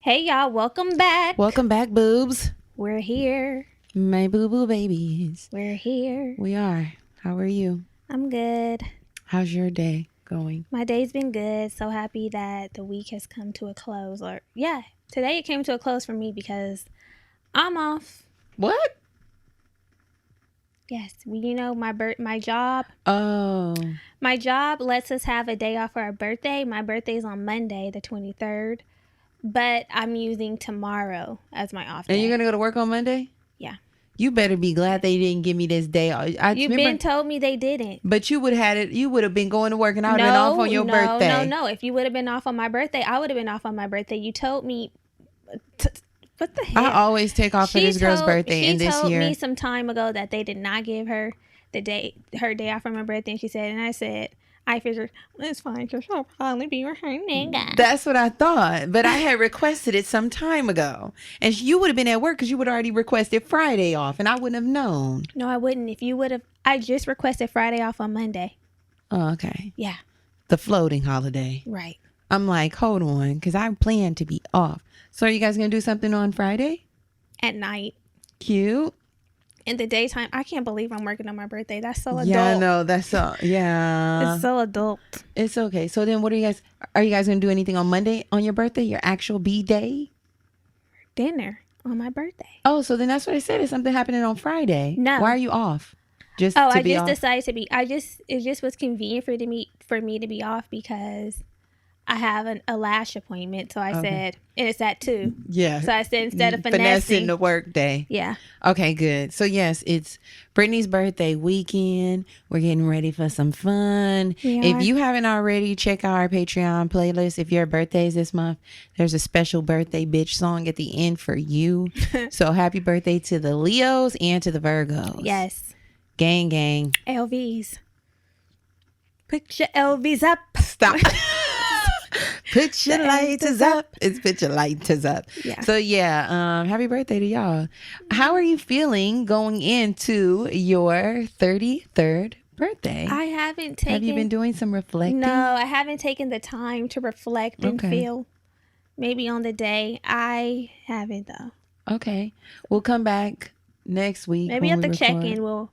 Hey y'all, welcome back. Welcome back, boobs. We're here. My boo-boo babies. We're here. We are. How are you? I'm good. How's your day going? My day's been good. So happy that the week has come to a close. Today it came to a close for me because I'm off. What? Yes, you know my job. Oh. My job lets us have a day off for our birthday. My birthday's on Monday, the 23rd. But I'm using tomorrow as my off day. And you're going to go to work on Monday? Yeah. You better be glad they didn't give me this day. You've been told me they didn't. But you would have had it. You would have been going to work and I would have been off on your birthday. No. If you would have been off on my birthday, I would have been off on my birthday. You told me. What the hell? I always take off for this girl's birthday. And this year. She told me some time ago that they did not give her her day off from her birthday. And I said, I figured, it's fine because she'll probably be her nigga. That's what I thought. But I had requested it some time ago. And you would have been at work because you would have already requested Friday off. And I wouldn't have known. No, I wouldn't. If you would have, I just requested Friday off on Monday. Oh, okay. Yeah. The floating holiday. Right. I'm like, hold on, because I plan to be off. So are you guys going to do something on Friday? At night. Cute. In the daytime, I can't believe I'm working on my birthday. That's so adult. Yeah, no, that's so, yeah. It's so adult. It's okay. So then are you guys going to do anything on Monday on your birthday, your actual B-day? Dinner on my birthday. Oh, so then that's what I said. Is something happening on Friday? No. Why are you off? I just decided to be, it just was convenient for me to be off because I have a lash appointment. So I said, and it's at 2. Yeah. So I said, instead of finessing the work day. Yeah. Okay, good. So yes, it's Brittany's birthday weekend. We're getting ready for some fun. If you haven't already, check out our Patreon playlist. If your birthday is this month, there's a special birthday bitch song at the end for you. So happy birthday to the Leos and to the Virgos. Yes. Gang, gang. LVs. Put your LVs up. Stop. Put your lighters up. It's put your lighters up. Yeah. So yeah, happy birthday to y'all. How are you feeling going into your 33rd birthday? Have you been doing some reflecting? No, I haven't taken the time to reflect and feel. Maybe on the day. I haven't though. Okay. We'll come back next week. Maybe at the check-in we'll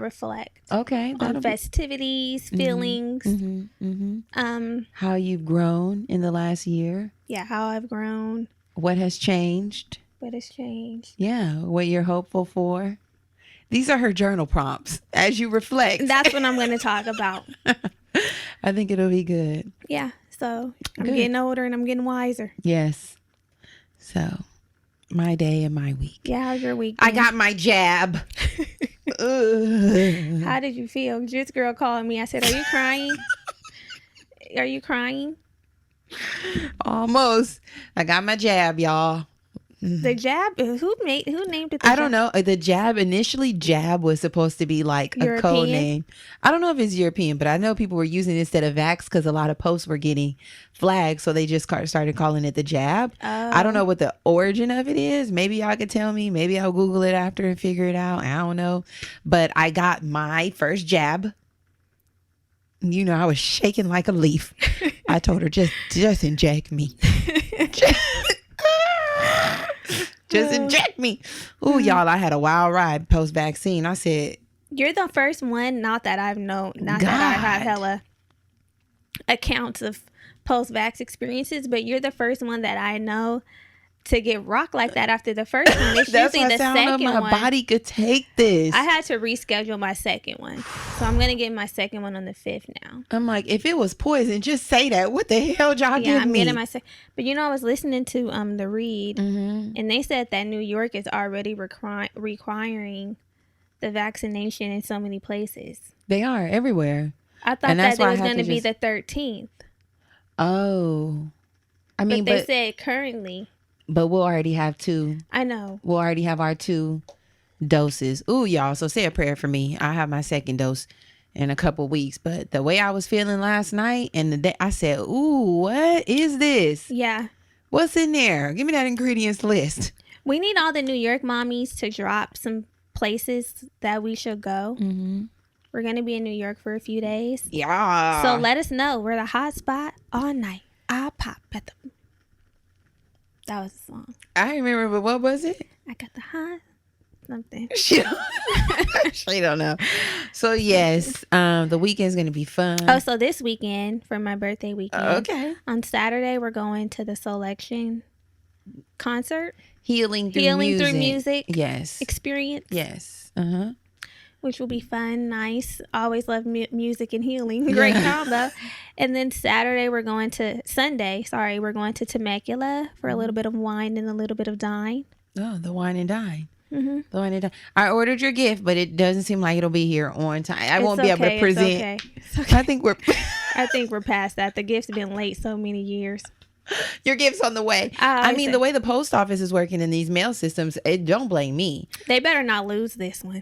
reflect. Okay. On festivities, feelings. How you've grown in the last year. Yeah, how I've grown. What has changed. Yeah, what you're hopeful for. These are her journal prompts as you reflect. That's what I'm going to talk about. I think it'll be good. Yeah, so I'm getting older and I'm getting wiser. Yes. So, my day and my week. Yeah, how's your week? I got my jab. How did you feel? This girl called me. I said, are you crying? Are you crying? Almost. I got my jab, y'all. The jab? Who named it? I don't know. The jab, initially jab was supposed to be like European? A code name. I don't know if it's European, but I know people were using it instead of vax because a lot of posts were getting flagged. So they just started calling it the jab. Oh. I don't know what the origin of it is. Maybe y'all could tell me. Maybe I'll Google it after and figure it out. I don't know. But I got my first jab. You know, I was shaking like a leaf. I told her, just inject me. Just inject me. Ooh, y'all, I had a wild ride post-vaccine. I said... You're the first one, not that I've known, that I have hella accounts of post-vax experiences, but you're the first one that I know to get rocked like that after the first one. It's That's usually the second one. My body could take this. I had to reschedule my second one, so I'm gonna get my second one on the 5th now. I'm like, if it was poison, just say that. What the hell, y'all give I'm me? getting my second. But you know, I was listening to the read, and they said that New York is already requiring the vaccination in so many places. They are everywhere. I thought that it was going to be the 13th. Oh, I mean, but they said currently. But we'll already have 2. I know. We'll already have our 2 doses. Ooh, y'all. So say a prayer for me. I have my second dose in a couple weeks. But the way I was feeling last night and the day, I said, ooh, what is this? Yeah. What's in there? Give me that ingredients list. We need all the New York mommies to drop some places that we should go. We're going to be in New York for a few days. Yeah. So let us know. We're the hot spot all night. I'll pop at the... That was the song. I remember, but what was it? I got the hot something. She don't know. So yes, the weekend's gonna be fun. Oh, so this weekend for my birthday weekend. Okay. On Saturday, we're going to the Selection concert. Healing through music. Yes. Experience. Yes. Which will be fun, nice. Always love music and healing. Great combo. And then Sunday, we're going to Temecula for a little bit of wine and a little bit of dine. Oh, the wine and dine. The wine and dine. I ordered your gift, but it doesn't seem like it'll be here on time. I won't be able to present. It's okay. I think we're past that. The gift's been late so many years. Your gift's on the way. I mean, the way the post office is working in these mail systems, don't blame me. They better not lose this one.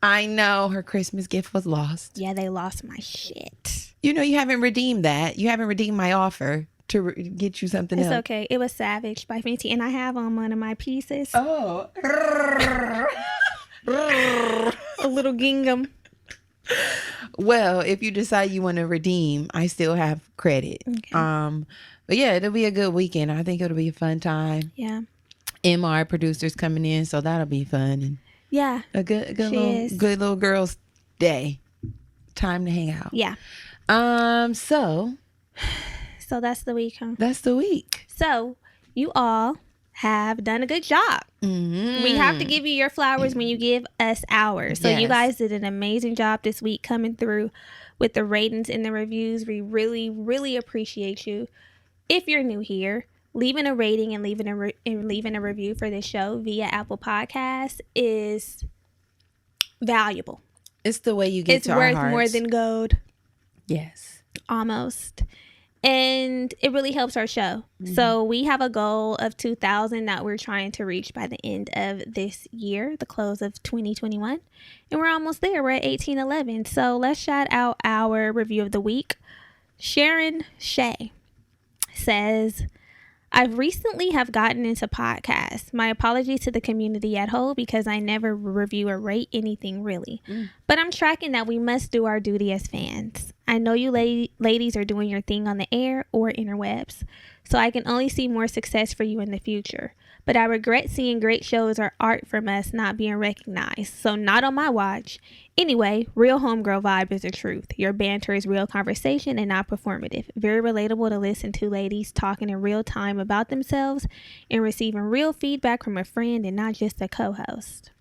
I know her Christmas gift was lost. Yeah, they lost my shit. You know, you haven't redeemed that. You haven't redeemed my offer to get you something else. It's okay. It was Savage by Fenty, and I have on one of my pieces. Oh. A little gingham. Well, if you decide you want to redeem, I still have credit. Okay. But yeah, it'll be a good weekend. I think it'll be a fun time. Yeah. MR producers coming in, so that'll be fun. And yeah. A good little girls' day. Time to hang out. Yeah. So that's the week, huh? That's the week. So you all have done a good job. We have to give you your flowers when you give us ours. So you guys did an amazing job this week coming through with the ratings and the reviews. We really, really appreciate you. If you're new here, leaving a rating and leaving a review for this show via Apple Podcasts is valuable. It's the way you get to our hearts. It's worth more than gold. Yes. Almost. And it really helps our show. So we have a goal of 2,000 that we're trying to reach by the end of this year, the close of 2021. And we're almost there. We're at 1811. So let's shout out our review of the week. Sharon Shea says, I've recently have gotten into podcasts. My apologies to the community at whole because I never review or rate anything really. But I'm tracking that we must do our duty as fans. I know you ladies are doing your thing on the air or interwebs, so I can only see more success for you in the future. But I regret seeing great shows or art from us not being recognized, so not on my watch. Anyway, real homegirl vibe is the truth. Your banter is real conversation and not performative. Very relatable to listen to ladies talking in real time about themselves and receiving real feedback from a friend and not just a co-host.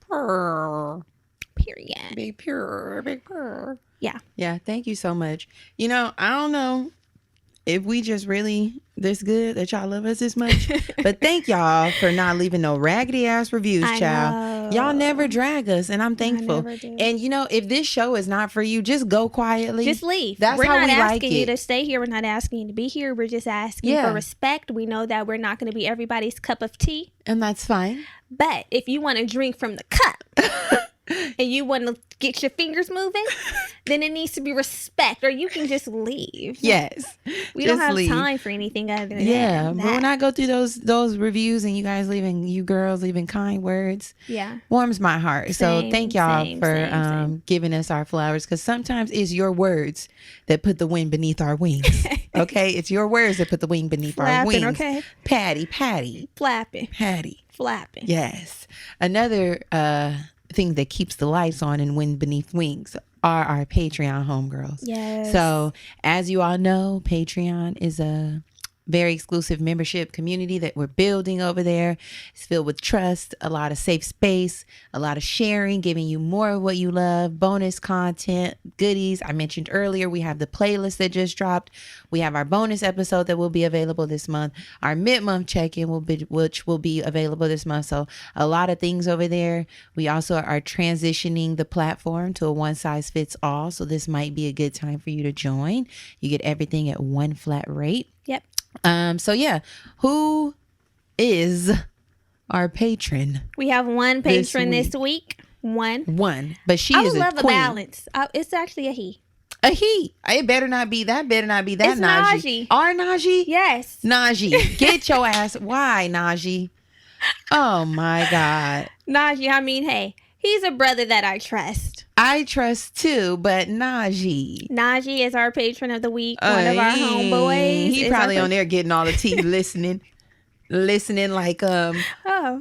Period. Be pure. Be pure. Yeah. Yeah. Thank you so much. You know, I don't know if we just really this good that y'all love us this much, but thank y'all for not leaving no raggedy ass reviews, child. Y'all never drag us, and I'm thankful. And you know, if this show is not for you, just go quietly. Just leave. That's we're how not we like asking it. you to stay here. We're not asking you to be here. We're just asking for respect. We know that we're not going to be everybody's cup of tea, and that's fine. But if you want to drink from the cup and you want to get your fingers moving, then it needs to be respect, or you can just leave. Yes. We don't have time for anything other than that. But when I go through those reviews and you girls leaving kind words, warms my heart. So thank y'all for giving us our flowers, because sometimes it's your words that put the wind beneath our wings. Okay? It's your words that put the wind beneath our wings. Okay? Patty. Flapping. Patty. Flapping. Yes. Another thing that keeps the lights on and wind beneath wings. are our Patreon homegirls. Yes. So as you all know, Patreon is a very exclusive membership community that we're building over there. It's filled with trust, a lot of safe space, a lot of sharing, giving you more of what you love, bonus content, goodies. I mentioned earlier, we have the playlist that just dropped. We have our bonus episode that will be available this month. Our mid-month check-in which will be available this month. So a lot of things over there. We also are transitioning the platform to a one-size-fits-all. So this might be a good time for you to join. You get everything at one flat rate. Yep. So yeah, who is our patron? We have one patron this week. One, but she I is would love a queen. a balance. It's actually a he. A he. It better not be that. It's Najee. Our Najee? Yes. Najee, get your ass. Why, Najee? Oh my God. Najee, I mean, hey, he's a brother that I trust. I trust too, but Najee is our patron of the week. One of our homeboys. He probably on there getting all the tea, listening like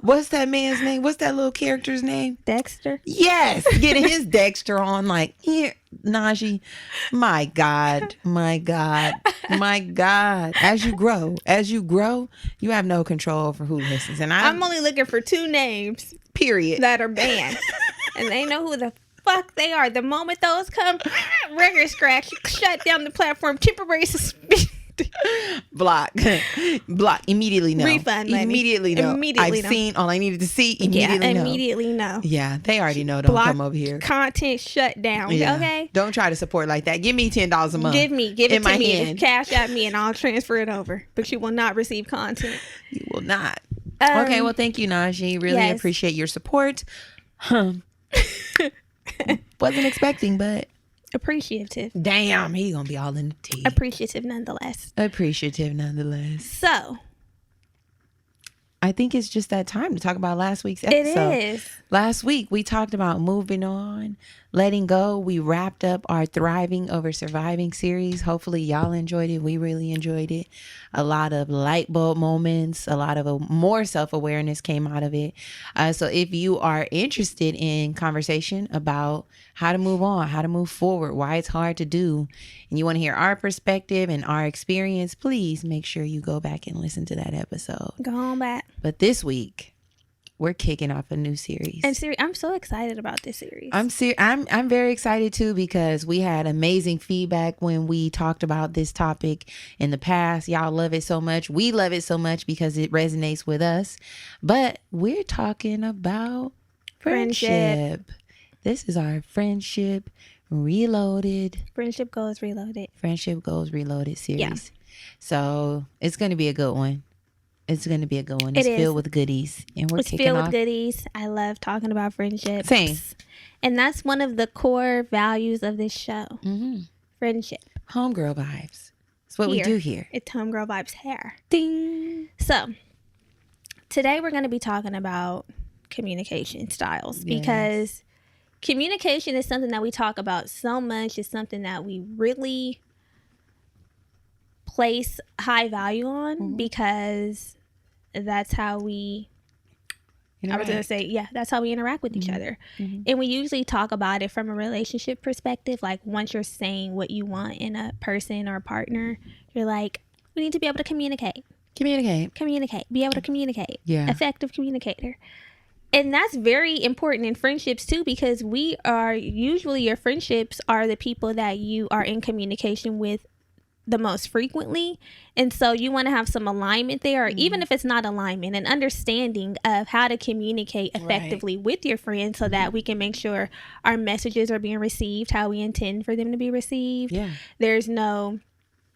what's that man's name? What's that little character's name? Dexter. Yes, getting his Dexter on like here, Najee. My God. As you grow, you have no control over who listens. And I'm only looking for 2 names. Period. That are banned, and they know who the fuck they are. The moment those come, record scratch, shut down the platform, temporary suspend. Block immediately. No, refund money. Immediately no. I've seen all I needed to see. Immediately no. Yeah, they already know. Don't come over here. Content shut down. Yeah. Okay. Don't try to support like that. Give me $10 a month. Give it to me. Cash at me, and I'll transfer it over. But you will not receive content. You will not. Okay. Well, thank you, Najee. Really appreciate your support. Wasn't expecting, but appreciative. Damn, he gonna be all in the tea. Appreciative nonetheless. So I think it's just that time to talk about last week's episode. It is. Last week we talked about moving on, letting go. We wrapped up our Thriving Over Surviving series. Hopefully y'all enjoyed it. We really enjoyed it. A lot of light bulb moments, a lot of more self-awareness came out of it. So if you are interested in conversation about how to move on, how to move forward, why it's hard to do, and you want to hear our perspective and our experience, please make sure you go back and listen to that episode. Go on back. But this week, we're kicking off a new series. And I'm so excited about this series. I'm very excited too, because we had amazing feedback when we talked about this topic in the past. Y'all love it so much. We love it so much because it resonates with us. But we're talking about friendship. This is our Friendship Reloaded. Friendship Goals Reloaded series. Yeah. So it's going to be a good one. It's filled with goodies. And it's filled with goodies. I love talking about friendships. Same. And that's one of the core values of this show. Mm-hmm. Friendship. Homegirl vibes. That's what we do here. It's homegirl vibes here. Ding. So today we're going to be talking about communication styles, because communication is something that we talk about so much. It's something that we really place high value on, because that's how we that's how we interact with each other. Mm-hmm. And we usually talk about it from a relationship perspective. Like, once you're saying what you want in a person or a partner, you're like, we need to be able to communicate, be able to communicate. Effective communicator. And that's very important in friendships too, because your friendships are the people that you are in communication with the most frequently. And so you want to have some alignment there, or even if it's not alignment, an understanding of how to communicate effectively with your friends, so that we can make sure our messages are being received how we intend for them to be received. There's no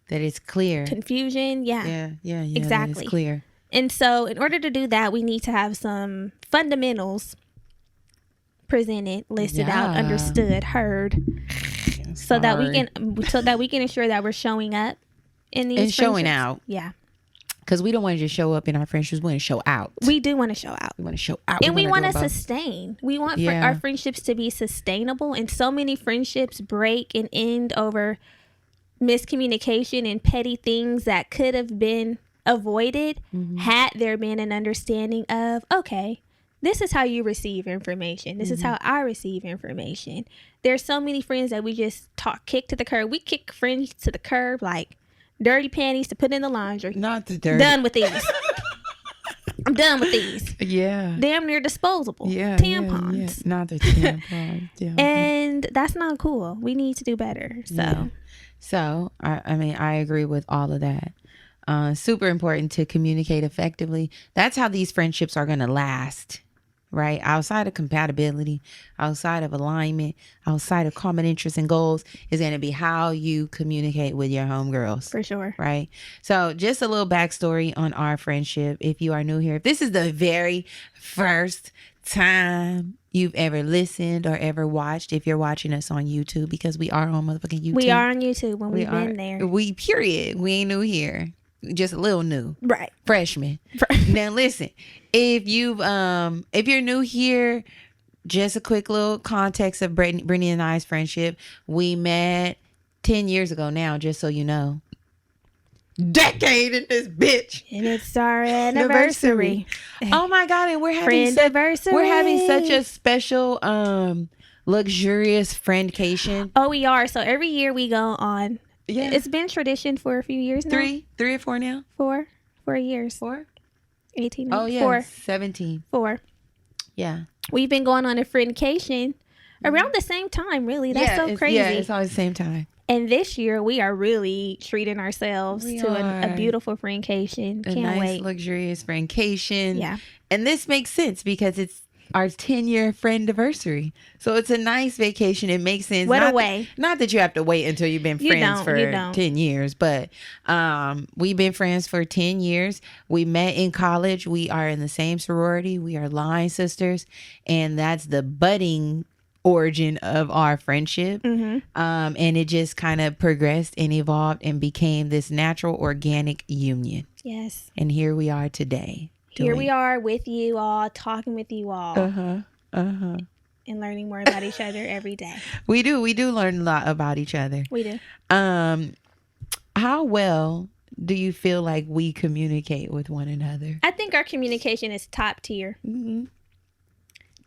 that it's clear confusion. Exactly. It's clear. And so in order to do that, we need to have some fundamentals listed out, understood, heard, so that we can ensure that we're showing up in these and showing out. Because we don't want to just show up in our friendships. We want to show out. We do want to show out. And we want to sustain. We want our friendships to be sustainable. And so many friendships break and end over miscommunication and petty things that could have been avoided had there been an understanding of, okay, this is how you receive information. This is how I receive information. There's so many friends that we just kick to the curb. We kick friends to the curb like dirty panties to put in the laundry. Not the dirty. Done with these. I'm done with these. Yeah. Damn near disposable. Yeah. Tampons. Yeah. Not the tampons. Yeah. And that's not cool. We need to do better. So, I mean, I agree with all of that. Super important to communicate effectively. That's how these friendships are going to last, right? Outside of compatibility, outside of alignment, outside of common interests and goals is going to be how you communicate with your homegirls. For sure. Right? So just a little backstory on our friendship. If you are new here, if this is the very first time you've ever listened or ever watched, if you're watching us on YouTube, because we are on motherfucking YouTube. We are on YouTube when we've been there. We ain't new here. Just a little new. Right. Freshman. Now listen, if you're new here, just a quick little context of Brittany and I's friendship. We met 10 years ago now, just so you know. Decade in this bitch. And it's our anniversary. Oh my God, and we're having such a special luxurious friendcation. Oh, we are. So every year we go on. Yeah. It's been tradition for a few years now. Three or four now? 4 years. 4? 18. Oh yeah. 4. 17. 4. Yeah. We've been going on a friendcation around the same time, really. That's so crazy. Yeah, it's always the same time. And this year we are really treating ourselves to a beautiful friendcation. Can't wait. Luxurious friendcation. Yeah. And this makes sense because it's our 10-year friendiversary. So it's a nice vacation. It makes sense. What a way. Not that you have to wait until you've been friends for 10 years, but we've been friends for 10 years. We met in college. We are in the same sorority. We are line sisters. And that's the budding origin of our friendship. And it just kind of progressed and evolved and became this natural organic union. Yes. And here we are today. Here we are with you all, talking with you all. And learning more about each other every day. We do learn a lot about each other. We do. How well do you feel like we communicate with one another? I think our communication is top tier.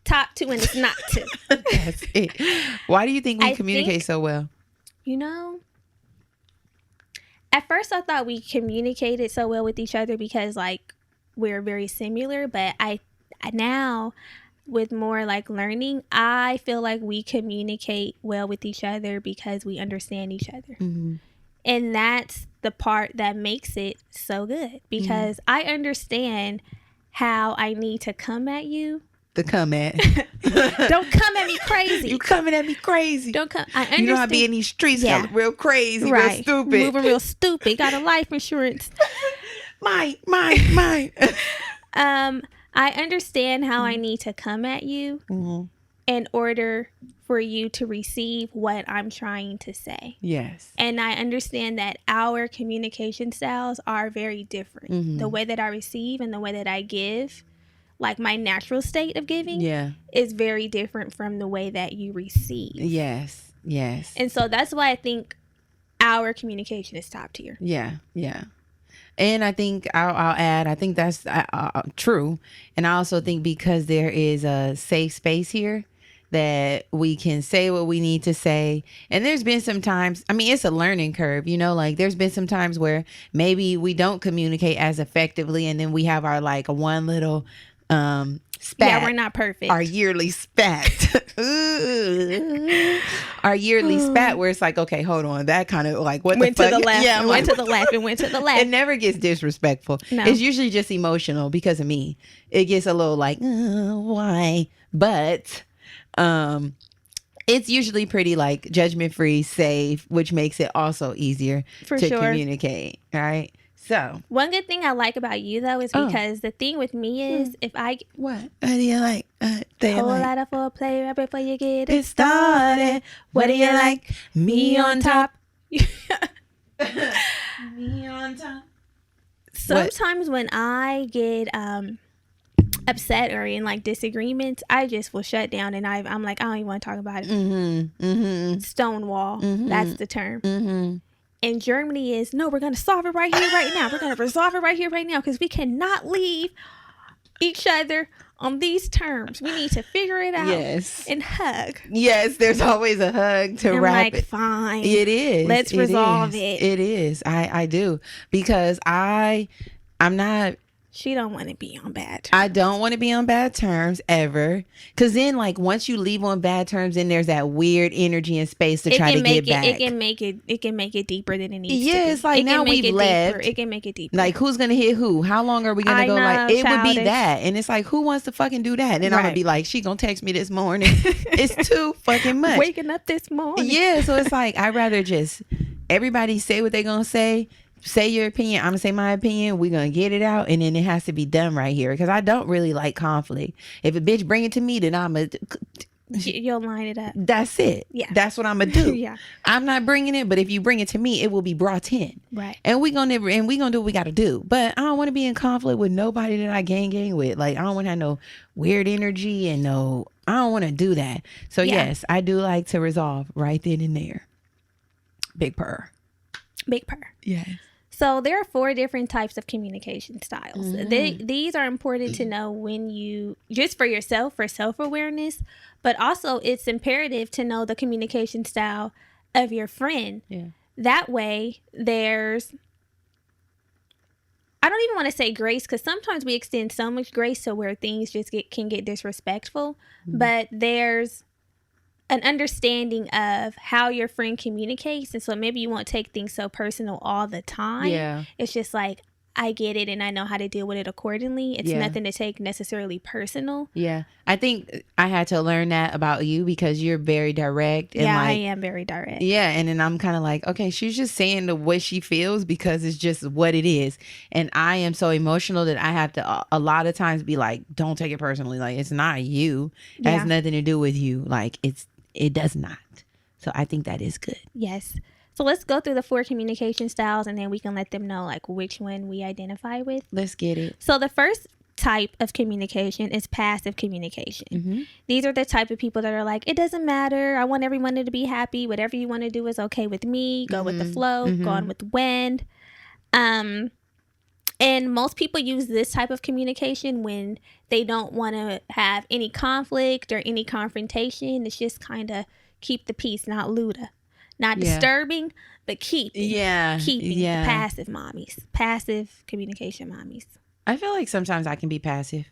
Top 2 and it's not 2. That's it. Why do you think we communicate so well? You know, at first I thought we communicated so well with each other because like we're very similar, but I now with more like learning, I feel like we communicate well with each other because we understand each other. And that's the part that makes it so good because I understand how I need to come at you. Don't come at me crazy. You coming at me crazy. Don't come. I understand. You know how I be in these streets real crazy, right. real stupid. Moving real stupid. Got a life insurance. Mine. I understand how I need to come at you in order for you to receive what I'm trying to say. Yes. And I understand that our communication styles are very different. The way that I receive and the way that I give, like my natural state of giving, is very different from the way that you receive. Yes. And so that's why I think our communication is top tier. Yeah. And I think I'll add, I think that's true. And I also think because there is a safe space here that we can say what we need to say. And there's been some times, I mean, it's a learning curve, you know, like there's been some times where maybe we don't communicate as effectively. And then we have our like one little spat. Yeah, we're not perfect. Our yearly spat. Our yearly spat where it's like, okay, hold on. That kind of like, what went the fuck? To the left, yeah, went to the left and went to the left. It never gets disrespectful. No. It's usually just emotional because of me. It gets a little like, why? But it's usually pretty like judgment free, safe, which makes it also easier to communicate. Right. So one good thing I like about you though is because the thing with me is if I what do you like? Whole lot of foreplay right before you get it started. What do you like? Me on top. Me on top. Sometimes when I get upset or in like disagreements, I just will shut down and I'm like, I don't even want to talk about it. Stonewall. That's the term. In Germany is, no, we're going to solve it right here, right now. We're going to resolve it right here, right now, because we cannot leave each other on these terms. We need to figure it out. Yes. And hug. Yes, there's always a hug to wrap it. Fine. It is. Let's resolve it. It is. I do. Because I'm not... She don't want to be on bad terms. I don't want to be on bad terms ever. Because then, like, once you leave on bad terms, then there's that weird energy and space to try to get back. It can make it deeper than it needs to be. Yeah, it's like now we've left. It can make it deeper. Like, who's going to hit who? How long are we going to go? Like, it would be that. And it's like, who wants to fucking do that? And I'm going to be like, she going to text me this morning. It's too fucking much. Waking up this morning. Yeah, so it's like, I'd rather just everybody say what they're going to say. Say your opinion. I'm gonna say my opinion. We're gonna get it out, and then it has to be done right here, because I don't really like conflict. If a bitch bring it to me, then you'll line it up. That's it. Yeah, that's what I'm gonna do. Yeah, I'm not bringing it, but if you bring it to me, it will be brought in. Right. And we gonna do what we gotta do. But I don't want to be in conflict with nobody that I gang with. Like, I don't want to have no weird energy and I don't want to do that. So yes, I do like to resolve right then and there. Big purr. Big purr. Yes. So there are 4 different types of communication styles. These are important to know when you, just for yourself, for self-awareness, but also it's imperative to know the communication style of your friend. Yeah. That way there's, I don't even want to say grace, because sometimes we extend so much grace to where things just can get disrespectful, but there's an understanding of how your friend communicates. And so maybe you won't take things so personal all the time. Yeah. It's just like, I get it and I know how to deal with it accordingly. It's nothing to take necessarily personal. Yeah. I think I had to learn that about you, because you're very direct. And I am very direct. Yeah. And then I'm kind of like, okay, she's just saying the way she feels because it's just what it is. And I am so emotional that I have to a lot of times be like, don't take it personally. Like, it's not you. It has nothing to do with you. Like, it does not. So I think that is good. Yes. So let's go through the 4 communication styles, and then we can let them know like which one we identify with. Let's get it. So the first type of communication is passive communication. Mm-hmm. These are the type of people that are like, it doesn't matter. I want everyone to be happy. Whatever you want to do is okay with me. Go with the flow. Go on with the wind. And most people use this type of communication when they don't want to have any conflict or any confrontation. It's just kind of keep the peace, not Luda. Not disturbing, but keeping. Yeah. Keeping the passive mommies. Passive communication mommies. I feel like sometimes I can be passive.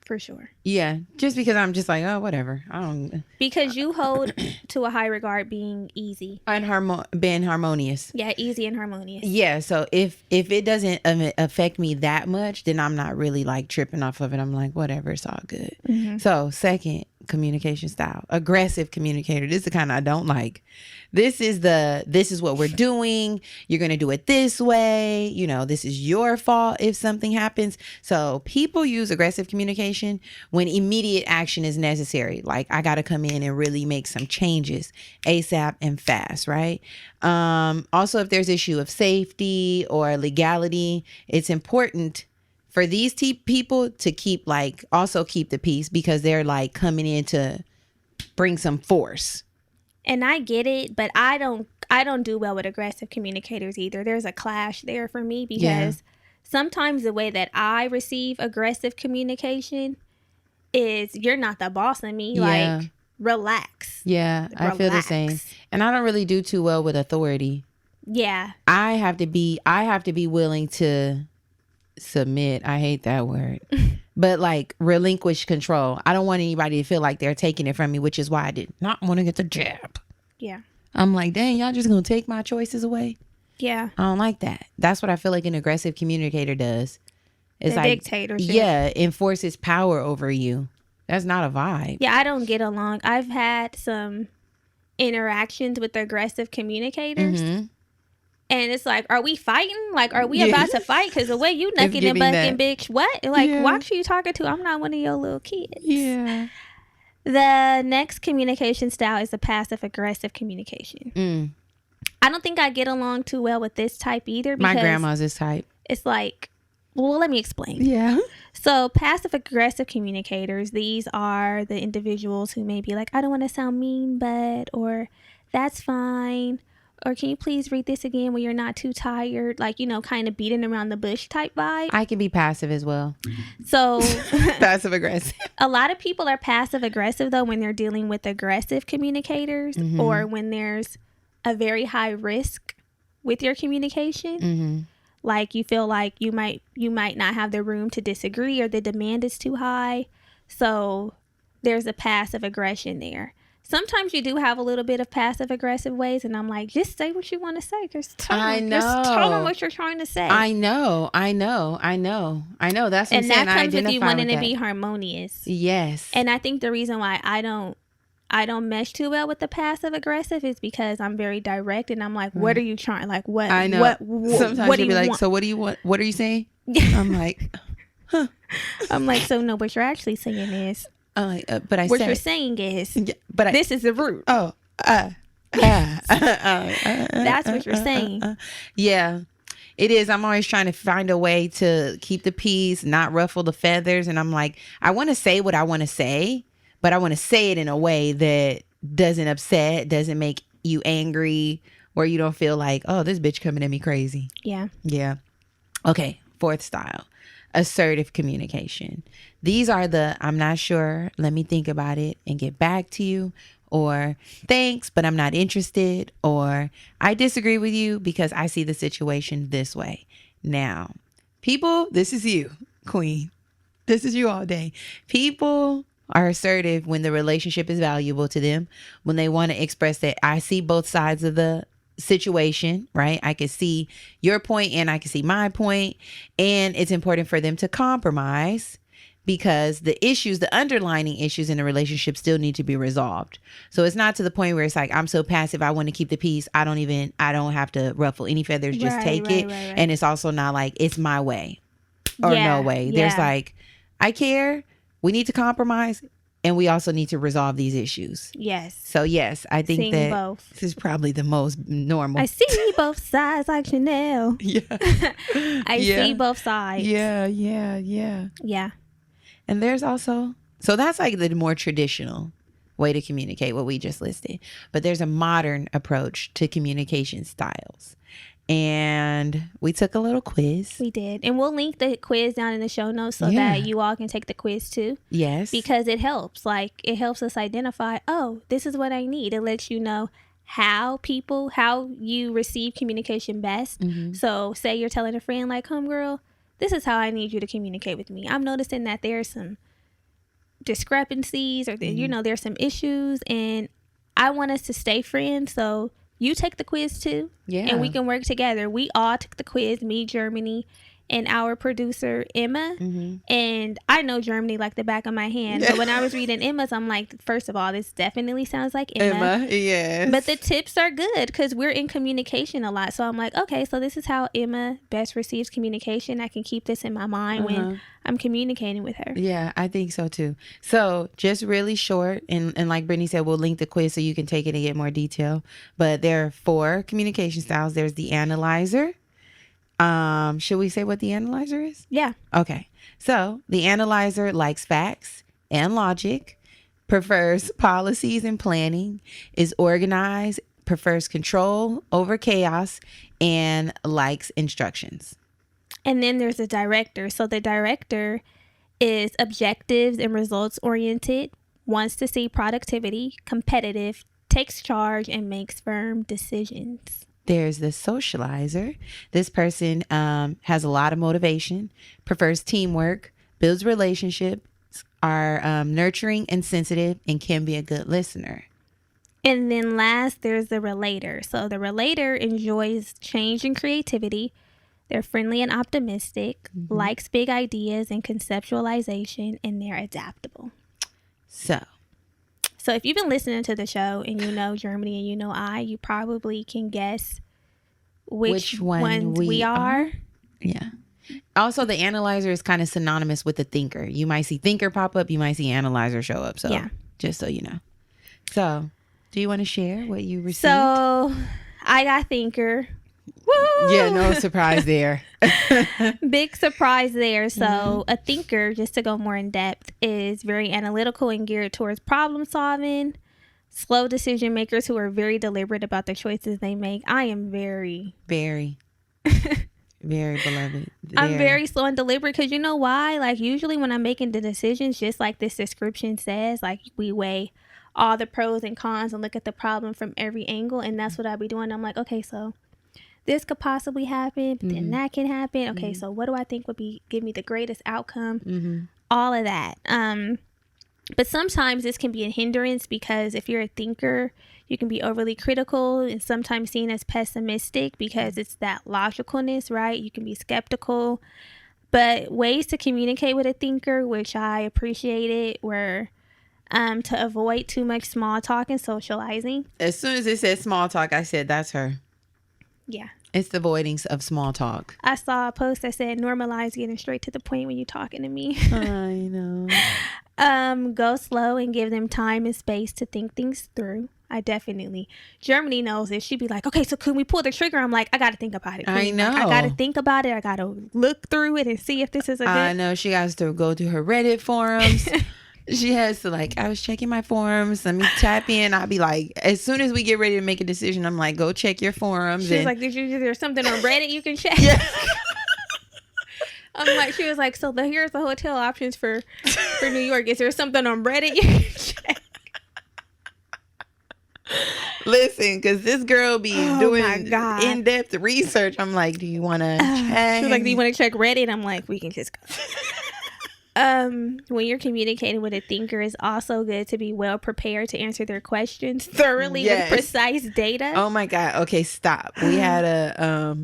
For sure. Yeah. Just because I'm just like, oh, whatever. I don't. Because you hold to a high regard being easy. And being harmonious. Yeah, easy and harmonious. Yeah. So if it doesn't affect me that much, then I'm not really like tripping off of it. I'm like, whatever, it's all good. Mm-hmm. So second communication style, aggressive communicator. This is the kind I don't like. This is what we're doing. You're going to do it this way. You know, this is your fault if something happens. So people use aggressive communication when immediate action is necessary. Like, I got to come in and really make some changes ASAP and fast, right? Also, if there's issue of safety or legality, it's important for these people to keep the peace, because they're like coming in to bring some force. And I get it, but I don't do well with aggressive communicators either. There's a clash there for me, because sometimes the way that I receive aggressive communication is, you're not the boss of me. Yeah. Like, relax. Yeah, I feel the same. And I don't really do too well with authority. Yeah. I have to be willing to submit. I hate that word. But like, relinquish control. I don't want anybody to feel like they're taking it from me, which is why I did not want to get the jab. Yeah. I'm like, dang, y'all just gonna take my choices away? Yeah. I don't like that. That's what I feel like an aggressive communicator does. It's like dictatorship. Yeah, enforces power over you. That's not a vibe. Yeah, I don't get along. I've had some interactions with aggressive communicators. Mm-hmm. And it's like, are we fighting? Like, are we about to fight? Because the way you knucking and bucking, bitch, what? Like, watch who you talking to. I'm not one of your little kids. Yeah. The next communication style is the passive aggressive communication. I don't think I get along too well with this type either. My grandma's this type. It's like, well, let me explain. Yeah. So passive aggressive communicators, these are the individuals who may be like, I don't want to sound mean, but, or that's fine. or can you please read this again when you're not too tired? Like, kind of beating around the bush type vibe. I can be passive as well. So passive aggressive. A lot of people are passive aggressive though when they're dealing with aggressive communicators, or when there's a very high risk with your communication. Like you feel like you might not have the room to disagree, or the demand is too high. So there's a passive aggression there. Sometimes you do have a little bit of passive aggressive ways, and I'm like, just say what you want to say. Just tell them what you're trying to say. I know. That's what and that comes with you wanting to be harmonious. Yes. And I think the reason why I don't mesh too well with the passive aggressive is because I'm very direct, and I'm like, what are you trying? Like, what? I know. Sometimes you'll be like, want? So what do you want? What are you saying? I'm like, huh. I'm like, so no, what you're actually saying is. But what you're saying is, but this is the root. Oh, that's what you're saying. Yeah, it is. I'm always trying to find a way to keep the peace, not ruffle the feathers. And I'm like, I want to say what I want to say, but I want to say it in a way that doesn't upset, doesn't make you angry, where you don't feel like, oh, this bitch coming at me crazy. Yeah. Yeah. Okay. Fourth style. Assertive communication. These are the I'm not sure, let me think about it and get back to you, or thanks, but I'm not interested, or I disagree with you because I see the situation this way. Now, people, this is you, queen. This is you all day. People are assertive when the relationship is valuable to them, when they want to express that I see both sides of the situation, right? I can see your point and I can see my point, and it's important for them to compromise because the underlying issues in the relationship still need to be resolved. So it's not to the point where it's like, I'm so passive, I want to keep the peace, I don't have to ruffle any feathers, just take it. Right. And it's also not like it's my way or no way. There's like, I care, we need to compromise, and we also need to resolve these issues. Yes. So yes, I think seeing that both. This is probably the most normal. I see both sides like Chanel. Yeah. I see both sides. Yeah. Yeah. And there's also, so that's like the more traditional way to communicate, what we just listed. But there's a modern approach to communication styles. And we took a little quiz. We did. And we'll link the quiz down in the show notes so that you all can take the quiz too. Yes. Because it helps. Like, it helps us identify, oh, this is what I need. It lets you know how you receive communication best. So say you're telling a friend like, homegirl, this is how I need you to communicate with me. I'm noticing that there's some discrepancies or there's some issues, and I want us to stay friends. So you take the quiz too, and we can work together. We all took the quiz, me, Germany, and our producer, Emma. And I know Germany like the back of my hand. But when I was reading Emma's, I'm like, first of all, this definitely sounds like Emma. Yes. But the tips are good because we're in communication a lot. So I'm like, okay, so this is how Emma best receives communication. I can keep this in my mind when I'm communicating with her. Yeah, I think so too. So just really short, and like Brittany said, we'll link the quiz so you can take it and get more detail. But there are 4 communication styles. There's the analyzer. Should we say what the analyzer is? Yeah. Okay. So the analyzer likes facts and logic, prefers policies and planning, is organized, prefers control over chaos, and likes instructions. And then there's a director. So the director is objectives and results oriented, wants to see productivity, competitive, takes charge, and makes firm decisions. There's the socializer. This person has a lot of motivation, prefers teamwork, builds relationships, are nurturing and sensitive, and can be a good listener. And then last, there's the relator. So the relator enjoys change and creativity. They're friendly and optimistic, likes big ideas and conceptualization, and they're adaptable. So if you've been listening to the show and you know Germany and you know you probably can guess which ones we are. Yeah. Also, the analyzer is kind of synonymous with the thinker. You might see thinker pop up. You might see analyzer show up. So just so you know. So do you want to share what you received? So I got thinker. Woo! Yeah, no surprise there. Big surprise there. So a thinker, just to go more in depth, is very analytical and geared towards problem solving, Slow decision makers who are very deliberate about the choices they make. I am very very beloved. I'm very slow and deliberate because you know why? Like usually when I'm making the decisions, just like this description says, like we weigh all the pros and cons and look at the problem from every angle, and that's what I be doing. I'm like, okay, so this could possibly happen, but then that can happen. Okay, so what do I think would give me the greatest outcome? All of that. But sometimes this can be a hindrance because if you're a thinker, you can be overly critical and sometimes seen as pessimistic because it's that logicalness, right? You can be skeptical. But ways to communicate with a thinker, which I appreciated, were to avoid too much small talk and socializing. As soon as it said small talk, I said, that's her. Yeah. It's the avoiding of small talk. I saw a post that said, normalize getting straight to the point when you're talking to me. I know. Go slow and give them time and space to think things through. Germany knows this. She'd be like, okay, so can we pull the trigger? I'm like, I got to think about it. I know. Like, I got to think about it. I got to look through it and see if this is a good. I know. She has to go to her Reddit forums. She has to I was checking my forums. Let me tap in. I'll be like, as soon as we get ready to make a decision, I'm like, go check your forums. She's like, is there something on Reddit you can check? Yeah. I'm like, she was like, so here's the hotel options for New York. Is there something on Reddit you can check? Listen, because this girl be doing in-depth research. I'm like, do you want to check? She's like, do you want to check Reddit? I'm like, we can just go. When you're communicating with a thinker, it's also good to be well prepared to answer their questions thoroughly with precise data. Oh my God. Okay, stop. We had a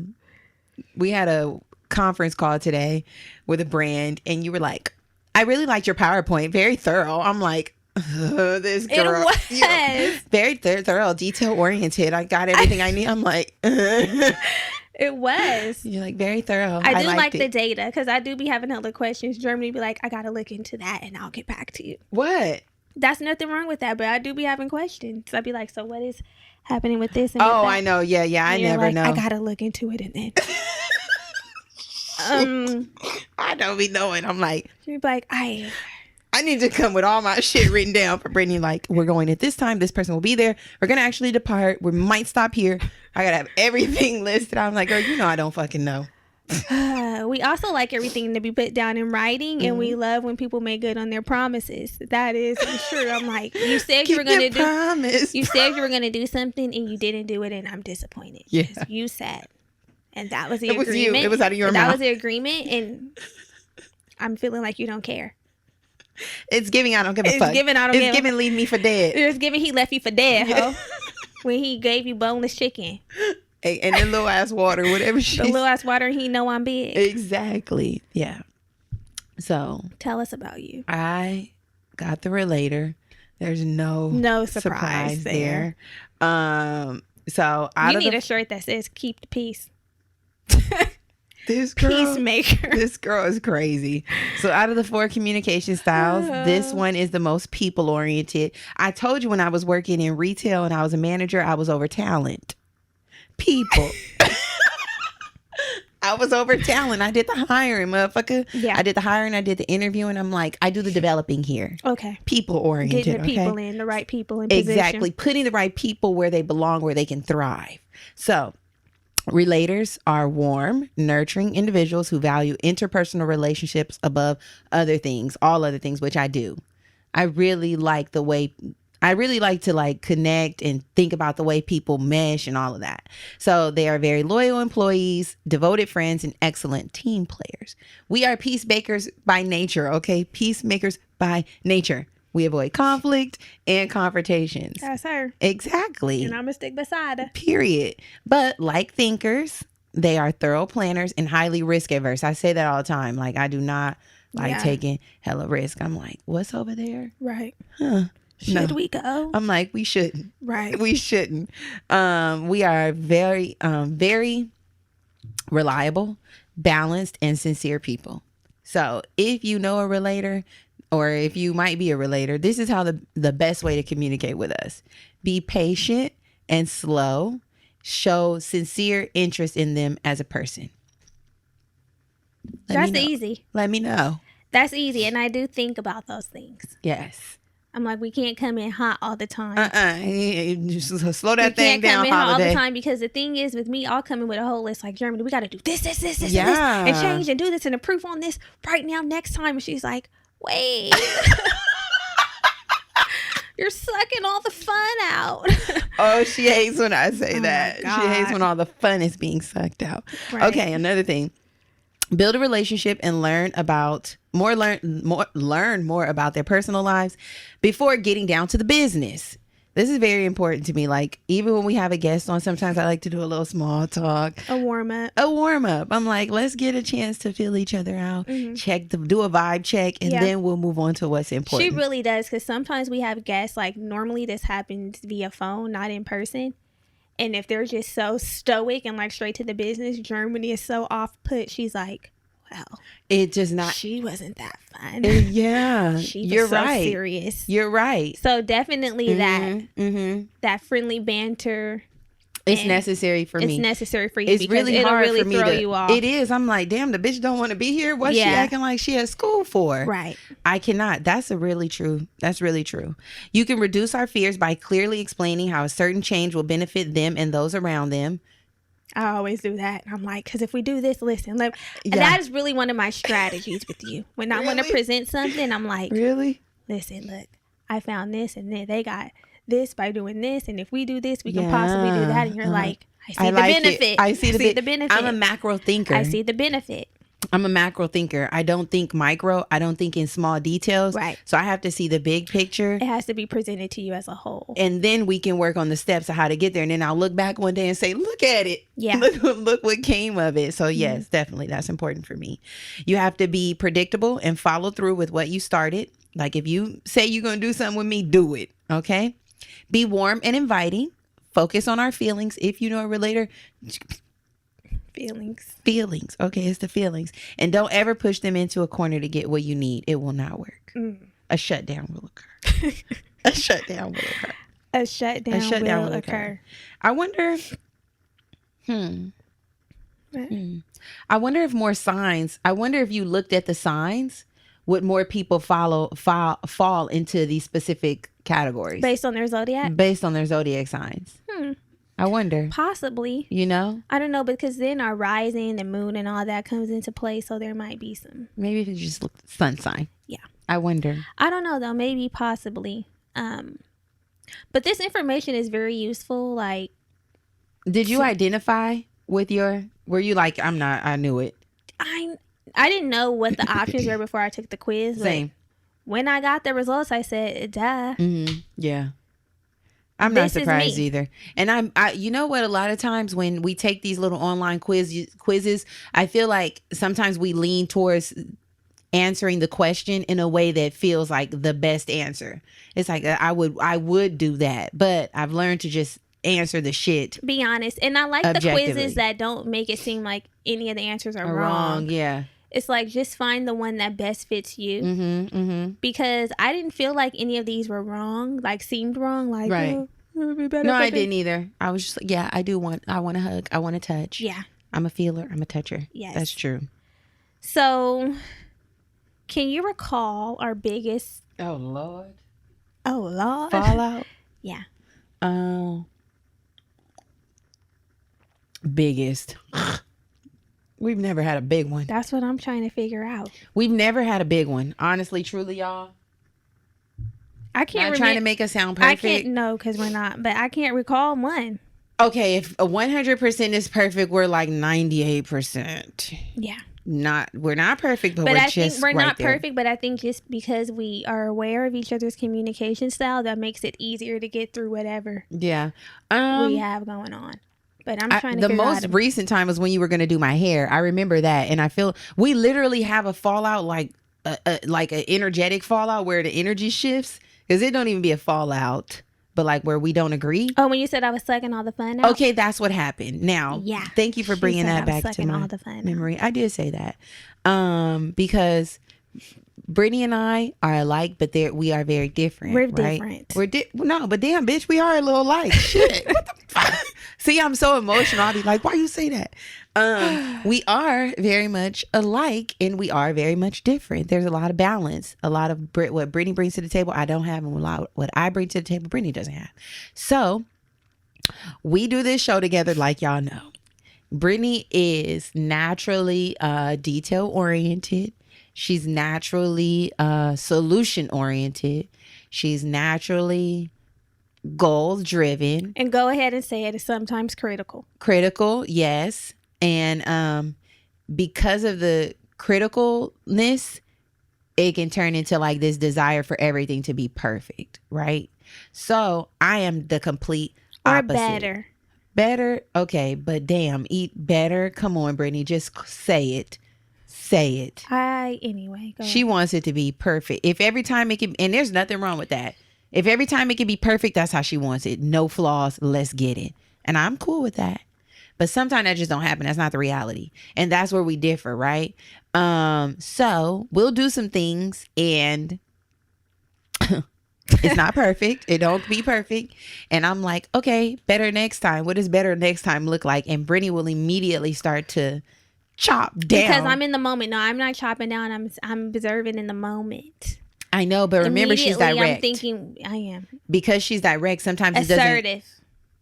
conference call today with a brand, and you were like, I really liked your PowerPoint. Very thorough. I'm like, this girl. It was. Very thorough, detail oriented. I got everything I need. I'm like, it was. You're like, very thorough. I do like the data because I do be having other questions. Germany be like, I got to look into that and I'll get back to you. What? That's nothing wrong with that, but I do be having questions. I'd be like, so what is happening with this? And with that? I know. Yeah. I never know. I got to look into it and then. I don't be knowing. I'm like, she'd be like, I need to come with all my shit written down for Brittany. Like, we're going at this time. This person will be there. We're going to actually depart. We might stop here. I got to have everything listed. I'm like, girl, I don't fucking know. We also like everything to be put down in writing, and we love when people make good on their promises. That is true. I'm like, you said you were going to do something and you didn't do it, and I'm disappointed. Yeah. You said. And that was the agreement. Was you. It was out of your mouth. That was the agreement, and I'm feeling like you don't care. It's giving I don't give a fuck. It's giving leave me for dead. It's giving he left you for dead, ho. When he gave you boneless chicken. Hey, and the little ass water, whatever shit. The little ass water, he know I'm big. Exactly. Yeah. So. Tell us about you. I got the Relator. There's no surprise there. So you need a shirt that says keep the peace. This girl, peacemaker. This girl is crazy. So out of the 4 communication styles, this one is the most people oriented. I told you when I was working in retail and I was a manager, I was over talent. People. I was over talent. I did the hiring, motherfucker. Yeah. I did the hiring. I did the interviewing. I'm like, I do the developing here. Okay. People oriented. Getting the people in, the right people in position. Exactly. Putting the right people where they belong, where they can thrive. So relators are warm, nurturing individuals who value interpersonal relationships above other things, all other things, which I do. I really like to connect and think about the way people mesh and all of that. So they are very loyal employees, devoted friends, and excellent team players. We are peacemakers by nature, okay? Peacemakers by nature. We avoid conflict and confrontations. That's her. Exactly. And I'm going to stick beside her. Period. But like thinkers, they are thorough planners and highly risk averse. I say that all the time. Like, I do not like taking hella risk. I'm like, what's over there? Right. Huh. Should we go? I'm like, we shouldn't. Right. We shouldn't. We are very, very reliable, balanced, and sincere people. So if you know a relator, or if you might be a relator, this is how the best way to communicate with us. Be patient and slow. Show sincere interest in them as a person. That's easy. Let me know. That's easy. And I do think about those things. Yes. I'm like, we can't come in hot all the time. Just slow that thing down. We can't come in hot all the time, because the thing is with me, I'll come in with a whole list like, Germany, we got to do this, and this, and change and do this and improve on this right now next time. And she's like, wait. You're sucking all the fun out. Oh, she hates when I say that. She hates when all the fun is being sucked out. Right. Okay, another thing. Build a relationship and learn more about their personal lives before getting down to the business. This is very important to me. Like, even when we have a guest on, sometimes I like to do a little small talk. A warm up. I'm like, let's get a chance to feel each other out. Mm-hmm. Do a vibe check, and then we'll move on to what's important. She really does, because sometimes we have guests, like, normally this happens via phone, not in person. And if they're just so stoic and like straight to the business, Germany is so off put. She's like, well, it just not. She wasn't that fun. Yeah, you're so right. Serious. You're right. So definitely that friendly banter. It's necessary for me. It's necessary for you. It's really hard for me throw you off. It is. I'm like, damn, the bitch don't want to be here. What's she acting like she at school for? Right. I cannot. That's really true. You can reduce our fears by clearly explaining how a certain change will benefit them and those around them. I always do that. I'm like, because if we do this, listen, that is really one of my strategies with you. When I want to present something, I'm like, really? Listen, look, I found this, and then they got this by doing this, and if we do this, we can possibly do that. And you're like, I see the benefit. I see the benefit. I'm a macro thinker. I see the benefit. I'm a macro thinker. I don't think micro. I don't think in small details. Right. So I have to see the big picture. It has to be presented to you as a whole. And then we can work on the steps of how to get there. And then I'll look back one day and say, look at it. Yeah. Look what came of it. So yes, definitely. That's important for me. You have to be predictable and follow through with what you started. Like, if you say you're going to do something with me, do it. Okay. Be warm and inviting. Focus on our feelings. If you know a relator, feelings. Okay, it's the feelings. And don't ever push them into a corner to get what you need. It will not work. A shutdown will occur. A shutdown will occur. I wonder. I wonder if more signs. I wonder if you looked at the signs, would more people fall into these specific categories based on their zodiac? Based on their zodiac signs. I wonder. Possibly. You know? I don't know, because then our rising, the moon, and all that comes into play, so there might be some. Maybe if you just look sun sign. Yeah. I wonder. I don't know though. Maybe, possibly. But this information is very useful. Like, did you identify with were you like, I knew it? I didn't know what the options were before I took the quiz. Same. When I got the results, I said, duh. Yeah. I'm not surprised either. And I you know what, a lot of times when we take these little online quizzes, I feel like sometimes we lean towards answering the question in a way that feels like the best answer. It's like, I would do that, but I've learned to just answer the shit. Be honest. And I like the quizzes that don't make it seem like any of the answers are wrong. Yeah. It's like, just find the one that best fits you. Because I didn't feel like any of these were wrong, like seemed wrong. Like, right. No, I didn't either. I was just like, yeah, I want a hug. I want to touch. Yeah. I'm a feeler. I'm a toucher. Yes. That's true. So, can you recall our biggest... Oh, Lord. Fallout? Yeah. Biggest. We've never had a big one. That's what I'm trying to figure out. We've never had a big one. Honestly, truly, y'all. I can't. Not trying to make us sound perfect. I can't. No, because we're not. But I can't recall one. Okay, if 100% is perfect, we're like 98%. Yeah. We're not perfect, but I just think we're not perfect. But I think just because we are aware of each other's communication style, that makes it easier to get through whatever. Yeah. We have going on. But I'm trying to the most recent time was when you were going to do my hair. I remember that. And I feel we literally have a fallout, like an energetic fallout where the energy shifts. Because it don't even be a fallout, but like where we don't agree. Oh, when you said I was sucking all the fun out? Okay, that's what happened. Now, yeah, thank you for bringing that back to my memory. I did say that. Because Brittany and I are alike, but we are very different. We're right? different. No, but damn, bitch, we are a little alike. Shit. What the fuck? See, I'm so emotional. I'll be like, why you say that? We are very much alike and we are very much different. There's a lot of balance. A lot of what Brittany brings to the table, I don't have, and a lot what I bring to the table, Brittany doesn't have. So we do this show together, like y'all know. Brittany is naturally detail oriented. She's naturally solution oriented. She's naturally goal driven. And go ahead and say it is sometimes critical. Critical, yes. And because of the criticalness, it can turn into like this desire for everything to be perfect, right? So I am the complete opposite. Or better. Okay, but damn, eat better. Come on, Brittany, just say it. Say it. Anyway, go she ahead. Wants it to be perfect. If every time it can, and there's nothing wrong with that. If every time it can be perfect, that's how she wants it. No flaws. Let's get it. And I'm cool with that. But sometimes that just don't happen. That's not the reality. And that's where we differ, right? So we'll do some things and it's not perfect. It don't be perfect. And I'm like, okay, better next time. What does better next time look like? And Brittany will immediately start to chop down. Because I'm in the moment. No, I'm not chopping down. I'm observing in the moment. I know, but remember, she's direct. I'm thinking, I am. Because she's direct, sometimes Assertive. It doesn't.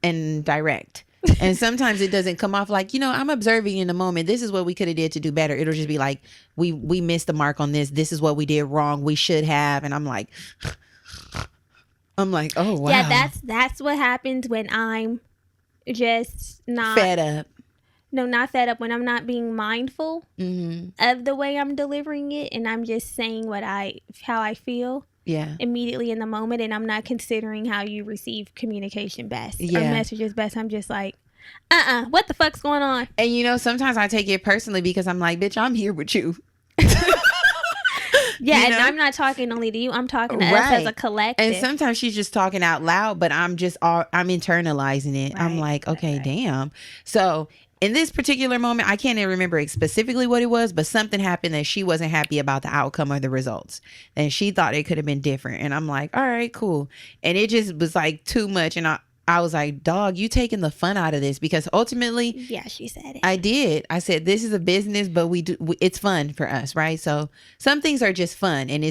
And direct. And sometimes it doesn't come off like, I'm observing in the moment. This is what we could have did to do better. It'll just be like, we missed the mark on this. This is what we did wrong. We should have. And I'm like, oh, wow. Yeah, that's what happens when I'm just not. Fed up. No, not fed up. When I'm not being mindful of the way I'm delivering it. And I'm just saying how I feel. Yeah. Immediately in the moment, and I'm not considering how you receive communication best or messages best. I'm just like, what the fuck's going on? And sometimes I take it personally because I'm like, bitch, I'm here with you. Yeah, and I'm not talking only to you. I'm talking to us as a collective. And sometimes she's just talking out loud, but I'm internalizing it. Right, I'm like, okay, damn. So in this particular moment, I can't even remember specifically what it was, but something happened that she wasn't happy about the outcome or the results. And she thought it could have been different. And I'm like, all right, cool. And it just was like too much. And I was like, dog, you taking the fun out of this, because ultimately. Yeah, she said it. I did. I said, this is a business, but it's fun for us, right? So some things are just fun, and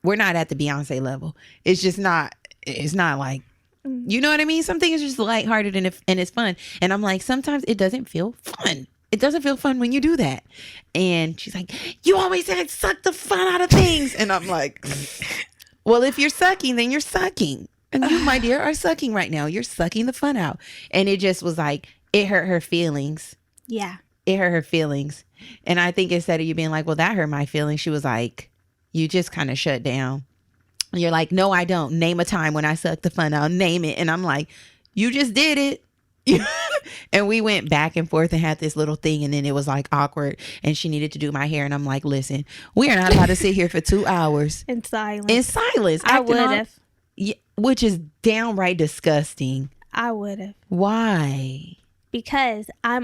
we're not at the Beyonce level. It's just not, it's not like, you know what I mean? Some things are just lighthearted and it's fun. And I'm like, sometimes it doesn't feel fun. It doesn't feel fun when you do that. And she's like, you always said suck the fun out of things. And I'm like, well, if you're sucking, then you're sucking. And you, my dear, are sucking right now. You're sucking the fun out. And it just was like, it hurt her feelings. Yeah. It hurt her feelings. And I think instead of you being like, well, that hurt my feelings, she was like, you just kind of shut down. And you're like, no, I don't. Name a time when I sucked the fun out. Name it. And I'm like, you just did it. And we went back and forth and had this little thing. And then it was like awkward. And she needed to do my hair. And I'm like, listen, we are not about to sit here for 2 hours. In silence. I would have. Yeah, which is downright disgusting. I would have. Why? Because I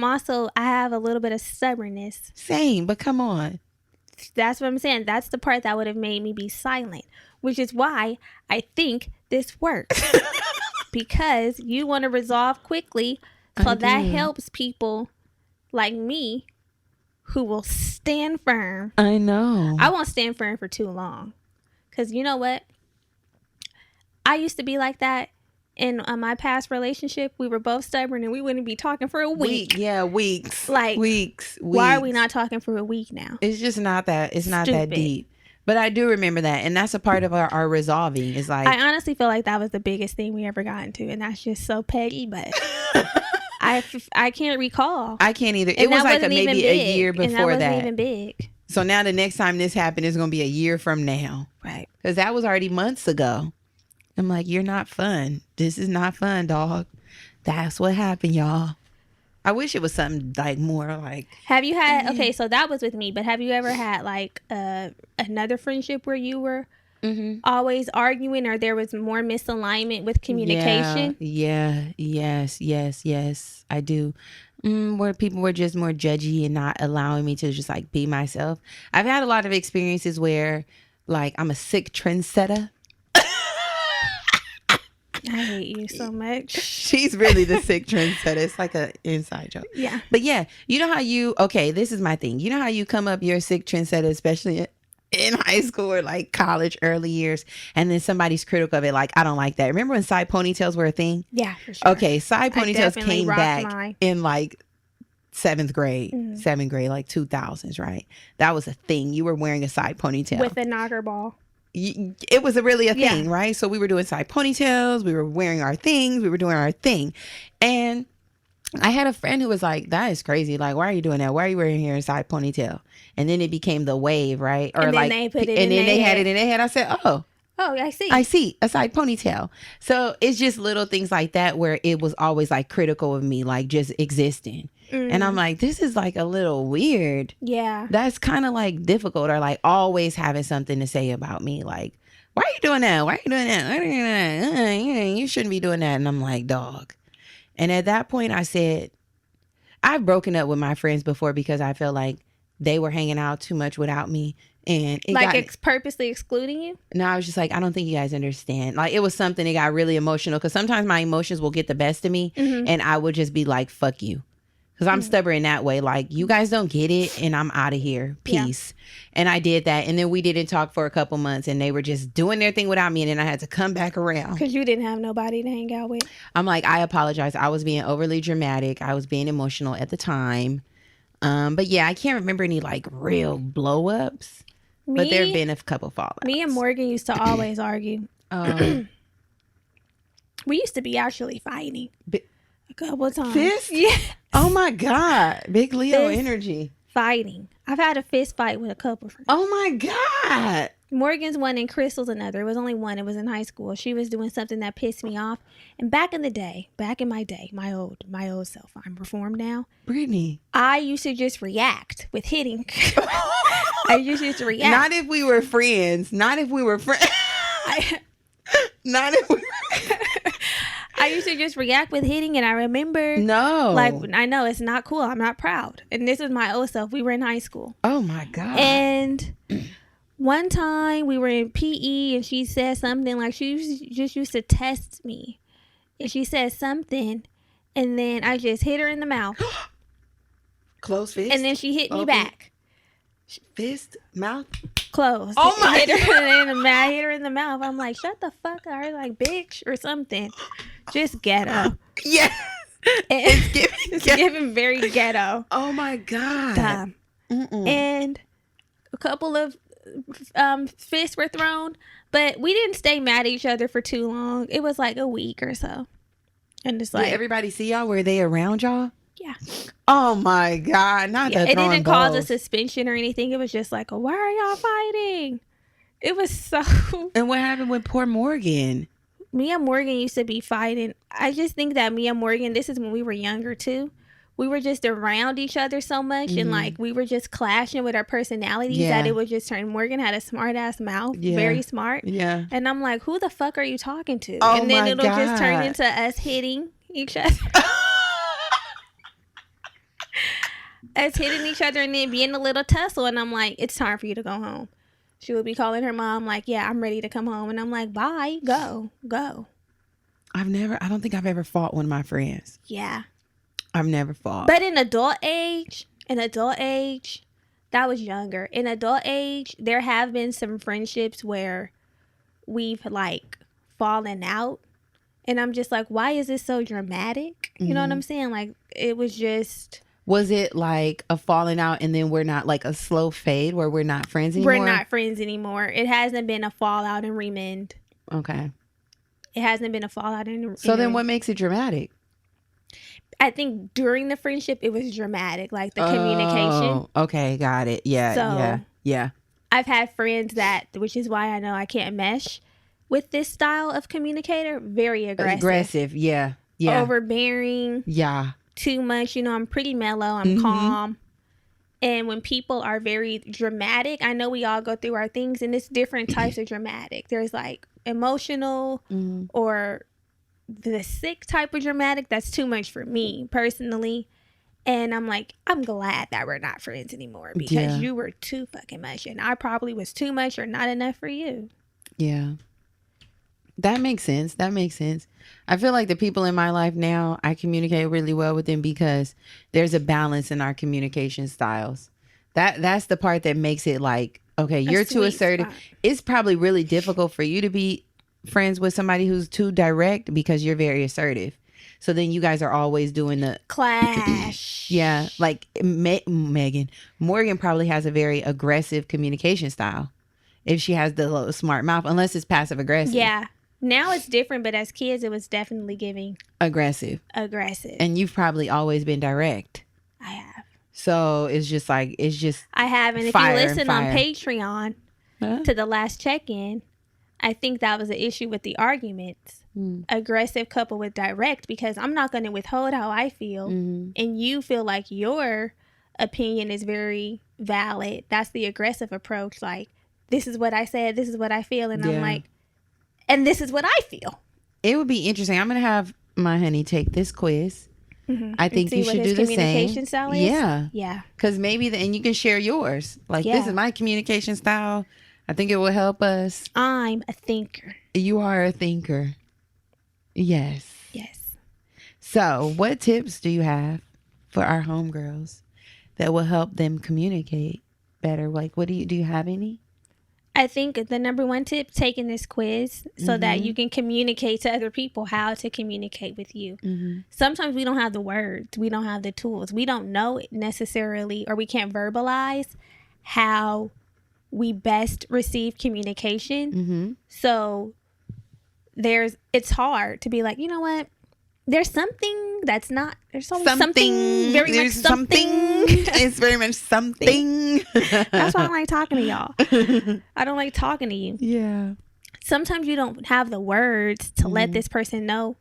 have a little bit of stubbornness. Same, but come on. That's what I'm saying. That's the part that would have made me be silent, which is why I think this works. Because you want to resolve quickly. So that helps people like me who will stand firm. I know. I won't stand firm for too long. Because you know what? I used to be like that. In my past relationship, we were both stubborn and we wouldn't be talking for a week. Yeah, weeks. Like weeks. Why are we not talking for a week now? It's just not that. It's not that deep. But I do remember that, and that's a part of our resolving. Is like, I honestly feel like that was the biggest thing we ever got into, and that's just so petty. But I can't recall. I can't either. It was like maybe a year before and that. Wasn't even big. So now the next time this happened is going to be a year from now, right? Because that was already months ago. I'm like, you're not fun. This is not fun, dog. That's what happened, y'all. I wish it was something like more like. Have you had, okay, so that was with me, but have you ever had like another friendship where you were always arguing or there was more misalignment with communication? Yeah. Yes. I do. Where people were just more judgy and not allowing me to just like be myself. I've had a lot of experiences where like I'm a sick trendsetter. I hate you so much. She's really the sick trendsetter. It's like an inside joke. Yeah. But yeah, you know how this is my thing. You know how you come up, you're a sick trendsetter, especially in high school or like college, early years, and then somebody's critical of it. Like, I don't like that. Remember when side ponytails were a thing? Yeah, for sure. Okay, side ponytails came back in like seventh grade, like 2000s, right? That was a thing. You were wearing a side ponytail. With a knocker ball. It was really a thing, right? So we were doing side ponytails, we were wearing our things, we were doing our thing. And I had a friend who was like, that is crazy. Like, why are you doing that? Why are you wearing your side ponytail? And then it became the wave, right? Or and like, then they put it and in then their they head. had it in their head. I said, oh, I see a side ponytail. So it's just little things like that where it was always like critical of me, like just existing. And I'm like, this is like a little weird. Yeah. That's kind of like difficult, or like always having something to say about me. Like, why are you doing that? Why are you doing that? Why are you doing that? You shouldn't be doing that. And I'm like, dog. And at that point I said, I've broken up with my friends before because I felt like they were hanging out too much without me. And it purposely excluding you? No, I was just like, I don't think you guys understand. Like, it was something that got really emotional because sometimes my emotions will get the best of me and I would just be like, fuck you. Because I'm stubborn in that way. Like, you guys don't get it and I'm out of here. Peace. Yeah. And I did that. And then we didn't talk for a couple months and they were just doing their thing without me. And then I had to come back around. Because you didn't have nobody to hang out with. I'm like, I apologize. I was being overly dramatic. I was being emotional at the time. But yeah, I can't remember any like real blow ups. But there have been a couple fallouts. Me and Morgan used to always argue. We used to be actually fighting a couple of times. Fist? Yeah. Oh my God. Big Leo Fist energy. Fighting. I've had a fist fight with a couple friends. Oh my God. Morgan's one and Crystal's another. It was only one. It was in high school. She was doing something that pissed me off. And back in my day, my old self, I'm reformed now. Brittany. I used to just react with hitting. I used to react. Not if we were friends. Not if we were friends. Not if we I used to just react with hitting, and I remember... No. Like, I know, it's not cool. I'm not proud. And this was my old self. We were in high school. Oh, my God. And one time, we were in PE, and she said something, like, she just used to test me. And she said something, and then I just hit her in the mouth. Closed fist? And then she hit me back. Fist? Mouth? Closed. Oh, my God. I hit her in the mouth. I'm like, shut the fuck up. Or like, bitch, or something. Just ghetto. Yes. It's giving very ghetto. Oh my God. And a couple of fists were thrown, but we didn't stay mad at each other for too long. It was like a week or so. And it's like, did everybody see y'all? Were they around y'all? Yeah. Oh my God. Not that. It didn't cause a suspension or anything. It was just like, why are y'all fighting? It was so. And what happened with poor Morgan? Me and Morgan used to be fighting. I just think that me and Morgan, this is when we were younger too. We were just around each other so much and like we were just clashing with our personalities that it would just turn. Morgan had a smart ass mouth, very smart. Yeah. And I'm like, who the fuck are you talking to? Oh, and then my it'll God. just turn into us hitting each other. Us hitting each other and then being a little tussle. And I'm like, it's time for you to go home. She would be calling her mom like, yeah, I'm ready to come home. And I'm like, bye, go. I don't think I've ever fought one of my friends. Yeah. I've never fought. But in adult age, that was younger. In adult age, there have been some friendships where we've like fallen out. And I'm just like, why is this so dramatic? You know what I'm saying? Like, it was just... Was it like a falling out and then we're not, like a slow fade where we're not friends anymore? We're not friends anymore. It hasn't been a fallout and remend. Okay. It hasn't been a fallout and So then what makes it dramatic? I think during the friendship, it was dramatic, like the communication. Okay, got it. Yeah, yeah. I've had friends which is why I know I can't mesh with this style of communicator. Very aggressive. Yeah. Overbearing. Yeah. Too much. I'm pretty mellow. I'm calm. And when people are very dramatic, I know we all go through our things, and it's different types of dramatic. There's like emotional or the sick type of dramatic. That's too much for me personally. And I'm like, I'm glad that we're not friends anymore because you were too fucking much. And I probably was too much or not enough for you. Yeah. That makes sense. That makes sense. I feel like the people in my life now, I communicate really well with them because there's a balance in our communication styles. That's the part that makes it like, okay, you're too assertive. Spot. It's probably really difficult for you to be friends with somebody who's too direct because you're very assertive. So then you guys are always doing the clash. Yeah, like Morgan probably has a very aggressive communication style if she has the little smart mouth, unless it's passive aggressive. Yeah. Now it's different, but as kids, it was definitely giving aggressive. And you've probably always been direct. I have. So it's just I have. And if you listen on Patreon to the last check-in, I think that was the issue with the arguments. Aggressive coupled with direct, because I'm not going to withhold how I feel. And you feel like your opinion is very valid. That's the aggressive approach. Like, this is what I said, this is what I feel. And I'm like, and this is what I feel. It would be interesting. I'm going to have my honey take this quiz. I think you should do the same. Communication style is? Yeah. Because maybe and you can share yours. Like, this is my communication style. I think it will help us. I'm a thinker. You are a thinker. Yes. Yes. So, what tips do you have for our homegirls that will help them communicate better? Like, what do you have any? I think the number one tip, taking this quiz so that you can communicate to other people how to communicate with you. Sometimes we don't have the words. We don't have the tools. We don't know necessarily, or we can't verbalize how we best receive communication. So it's hard to be like, you know what? There's something that's not. There's always something very much something. It's very much something. That's why I don't like talking to y'all. I don't like talking to you. Yeah. Sometimes you don't have the words to let this person know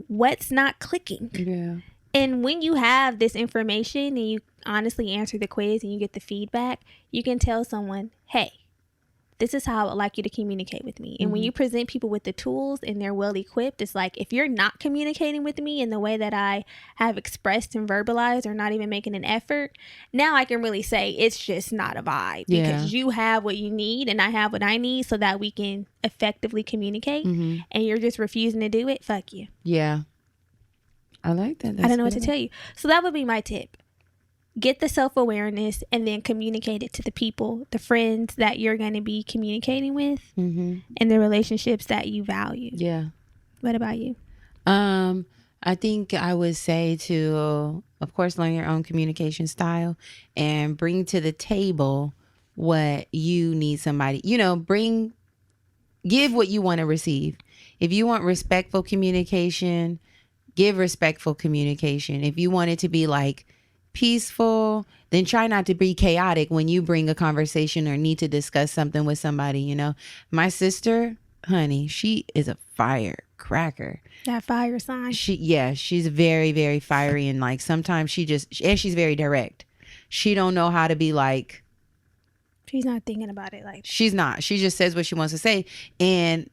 what's not clicking. Yeah. And when you have this information and you honestly answer the quiz and you get the feedback, you can tell someone, hey, this is how I would like you to communicate with me. And when you present people with the tools and they're well equipped, it's like, if you're not communicating with me in the way that I have expressed and verbalized, or not even making an effort, now I can really say it's just not a vibe, because you have what you need and I have what I need, so that we can effectively communicate. And you're just refusing to do it. Fuck you. Yeah. I like that. I don't know what to tell you. So that would be my tip. Get the self-awareness and then communicate it to the people, the friends that you're going to be communicating with, and the relationships that you value. Yeah. What about you? I think I would say to, of course, learn your own communication style and bring to the table what you need somebody, give what you want to receive. If you want respectful communication, give respectful communication. If you want it to be like peaceful, then try not to be chaotic when you bring a conversation or need to discuss something with somebody. My sister, honey, she is a firecracker. That fire sign. She's very, very fiery, and like sometimes she's very direct. She don't know how to be like, she's not thinking about it like she's not. She just says what she wants to say, and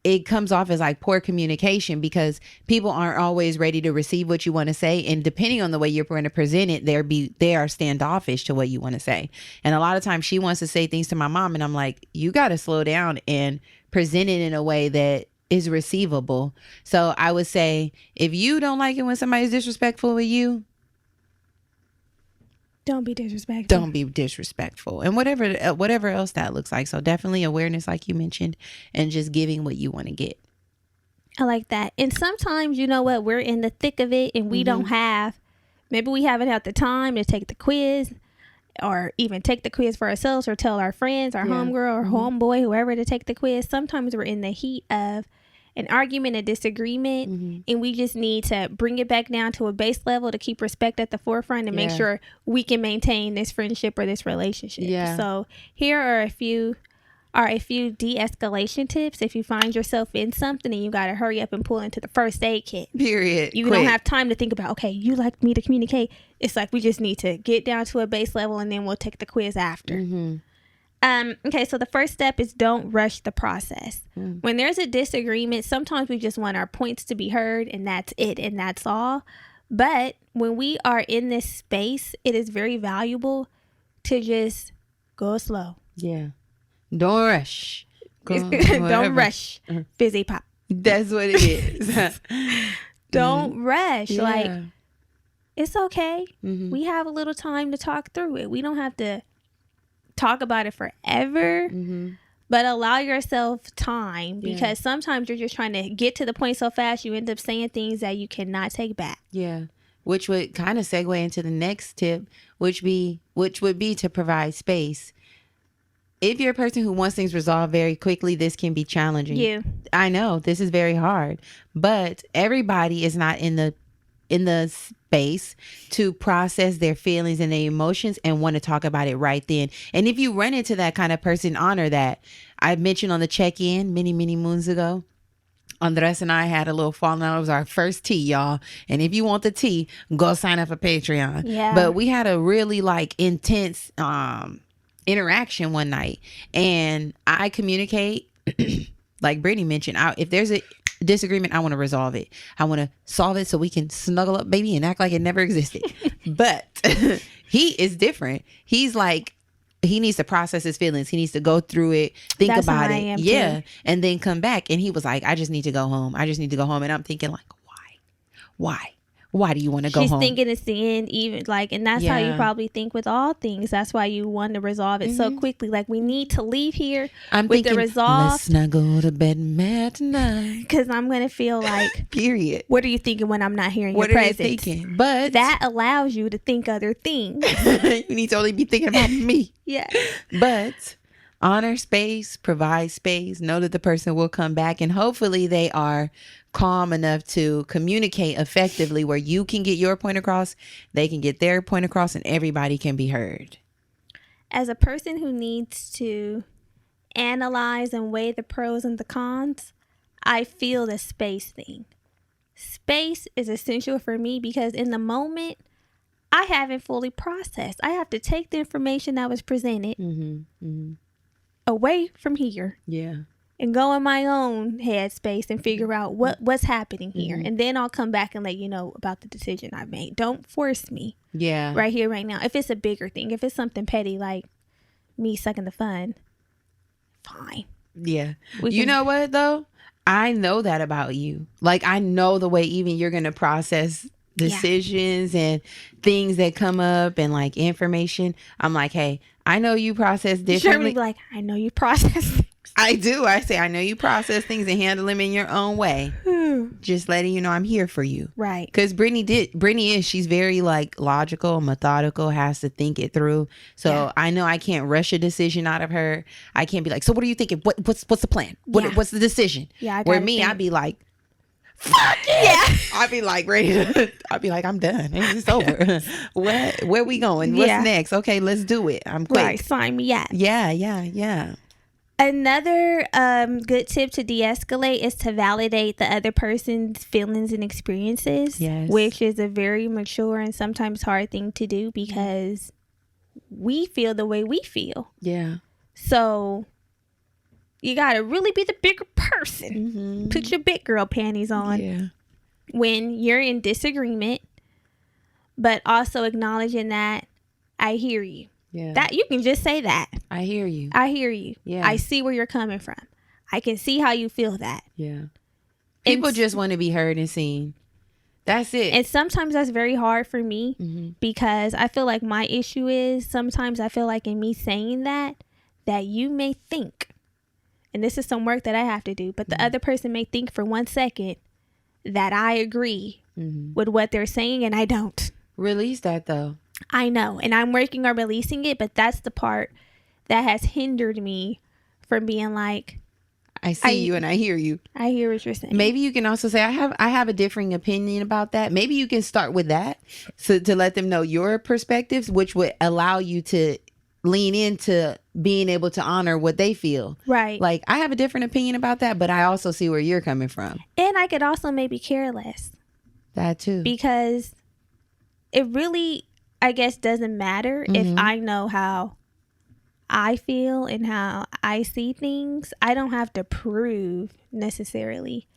it comes off as like poor communication because people aren't always ready to receive what you want to say. And depending on the way you're going to present it, they are standoffish to what you want to say. And a lot of times she wants to say things to my mom, and I'm like, you got to slow down and present it in a way that is receivable. So I would say, if you don't like it when somebody's disrespectful with you, don't be disrespectful. Don't be disrespectful. And whatever else that looks like. So definitely awareness, like you mentioned, and just giving what you want to get. I like that. And sometimes, you know what, we're in the thick of it and we maybe we haven't had the time to take the quiz, or even take the quiz for ourselves, or tell our friends, our homegirl or homeboy, whoever, to take the quiz. Sometimes we're in the heat of an argument, a disagreement, and we just need to bring it back down to a base level to keep respect at the forefront and make sure we can maintain this friendship or this relationship. So here are a few de-escalation tips. If you find yourself in something and you got to hurry up and pull into the first aid kit, you don't have time to think about, okay, you like me to communicate. It's like, we just need to get down to a base level and then we'll take the quiz after. Okay, so the first step is, don't rush the process. When there's a disagreement, sometimes we just want our points to be heard, and that's it, and that's all. But when we are in this space, it is very valuable to just go slow. Yeah. Don't rush. Don't rush. Fizzy pop. That's what it is. Don't rush. Yeah. Like, it's okay. We have a little time to talk through it. We don't have to talk about it forever. But allow yourself time, because sometimes you're just trying to get to the point so fast you end up saying things that you cannot take back. Yeah. Which would kind of segue into the next tip, which would be to provide space. If you're a person who wants things resolved very quickly, this can be challenging. Yeah. I know this is very hard, but everybody is not in the space to process their feelings and their emotions and want to talk about it right then. And if you run into that kind of person, honor that. I mentioned on the check-in many moons ago, Andres and I had a little falling out. It was our first tea, y'all. And if you want the tea, go sign up for Patreon. Yeah. But we had a really intense interaction one night, and I communicate like Brittany mentioned. If there's a disagreement, I want to resolve it. I want to solve it so we can snuggle up, baby, and act like it never existed. But he is different. He's like, he needs to process his feelings. He needs to go through it, think about it. Yeah. Too. And then come back. And he was like, I just need to go home. And I'm thinking like, why do you want to go home? She's thinking it's the end, even and that's how you probably think with all things. That's why you want to resolve it so quickly. Like, we need to leave here with thinking, the resolve. Let's not go to bed mad tonight. Because I'm going to feel like, period. What are you thinking when I'm not here in your presence? What are you thinking? But that allows you to think other things. You need to only be thinking about me. Yeah. But honor space, provide space, know that the person will come back, and hopefully they are calm enough to communicate effectively where you can get your point across, they can get their point across, and everybody can be heard. As a person who needs to analyze and weigh the pros and the cons, I feel the space thing. Space is essential for me because in the moment, I haven't fully processed. I have to take the information that was presented away from here. Yeah. And go in my own headspace and figure out what's happening here. And then I'll come back and let you know about the decision I made. Don't force me. Yeah. Right here, right now. If it's a bigger thing, if it's something petty like me sucking the fun, fine. Yeah. You know what, though? I know that about you. Like, I know the way even you're going to process decisions and things that come up and information. I'm like, hey, I know you process differently. Sure, like, I know you process. I do. I say, I know you process things and handle them in your own way. Just letting you know I'm here for you. Right. Because she's very logical, methodical, has to think it through. So I know I can't rush a decision out of her. I can't be like, so what are you thinking? What's the plan? What's the decision? Yeah. Where me, I'd be like, fuck yeah. I'd be like ready to, I'd be like, I'm done. It's over. Where we going? What's next? Okay, let's do it. I'm quick. Right. Sign me up. Yeah. Another good tip to de-escalate is to validate the other person's feelings and experiences, which is a very mature and sometimes hard thing to do because we feel the way we feel. Yeah. So you got to really be the bigger person. Put your big girl panties on when you're in disagreement, but also acknowledging that I hear you. Yeah. That you can just say that. I hear you. Yeah. I see where you're coming from. I can see how you feel that. Yeah. People just want to be heard and seen. That's it. And sometimes that's very hard for me because I feel like my issue is sometimes I feel like in me saying that you may think, and this is some work that I have to do, but the other person may think for 1 second that I agree with what they're saying and I don't. Release that though. I know, and I'm working on releasing it, but that's the part that has hindered me from being like, I see you and I hear you. I hear what you're saying. Maybe you can also say, I have a differing opinion about that. Maybe you can start with that so to let them know your perspectives, which would allow you to lean into being able to honor what they feel. Right. Like, I have a different opinion about that, but I also see where you're coming from. And I could also maybe care less. That too. Because it really, I guess, doesn't matter if I know how I feel and how I see things. I don't have to prove necessarily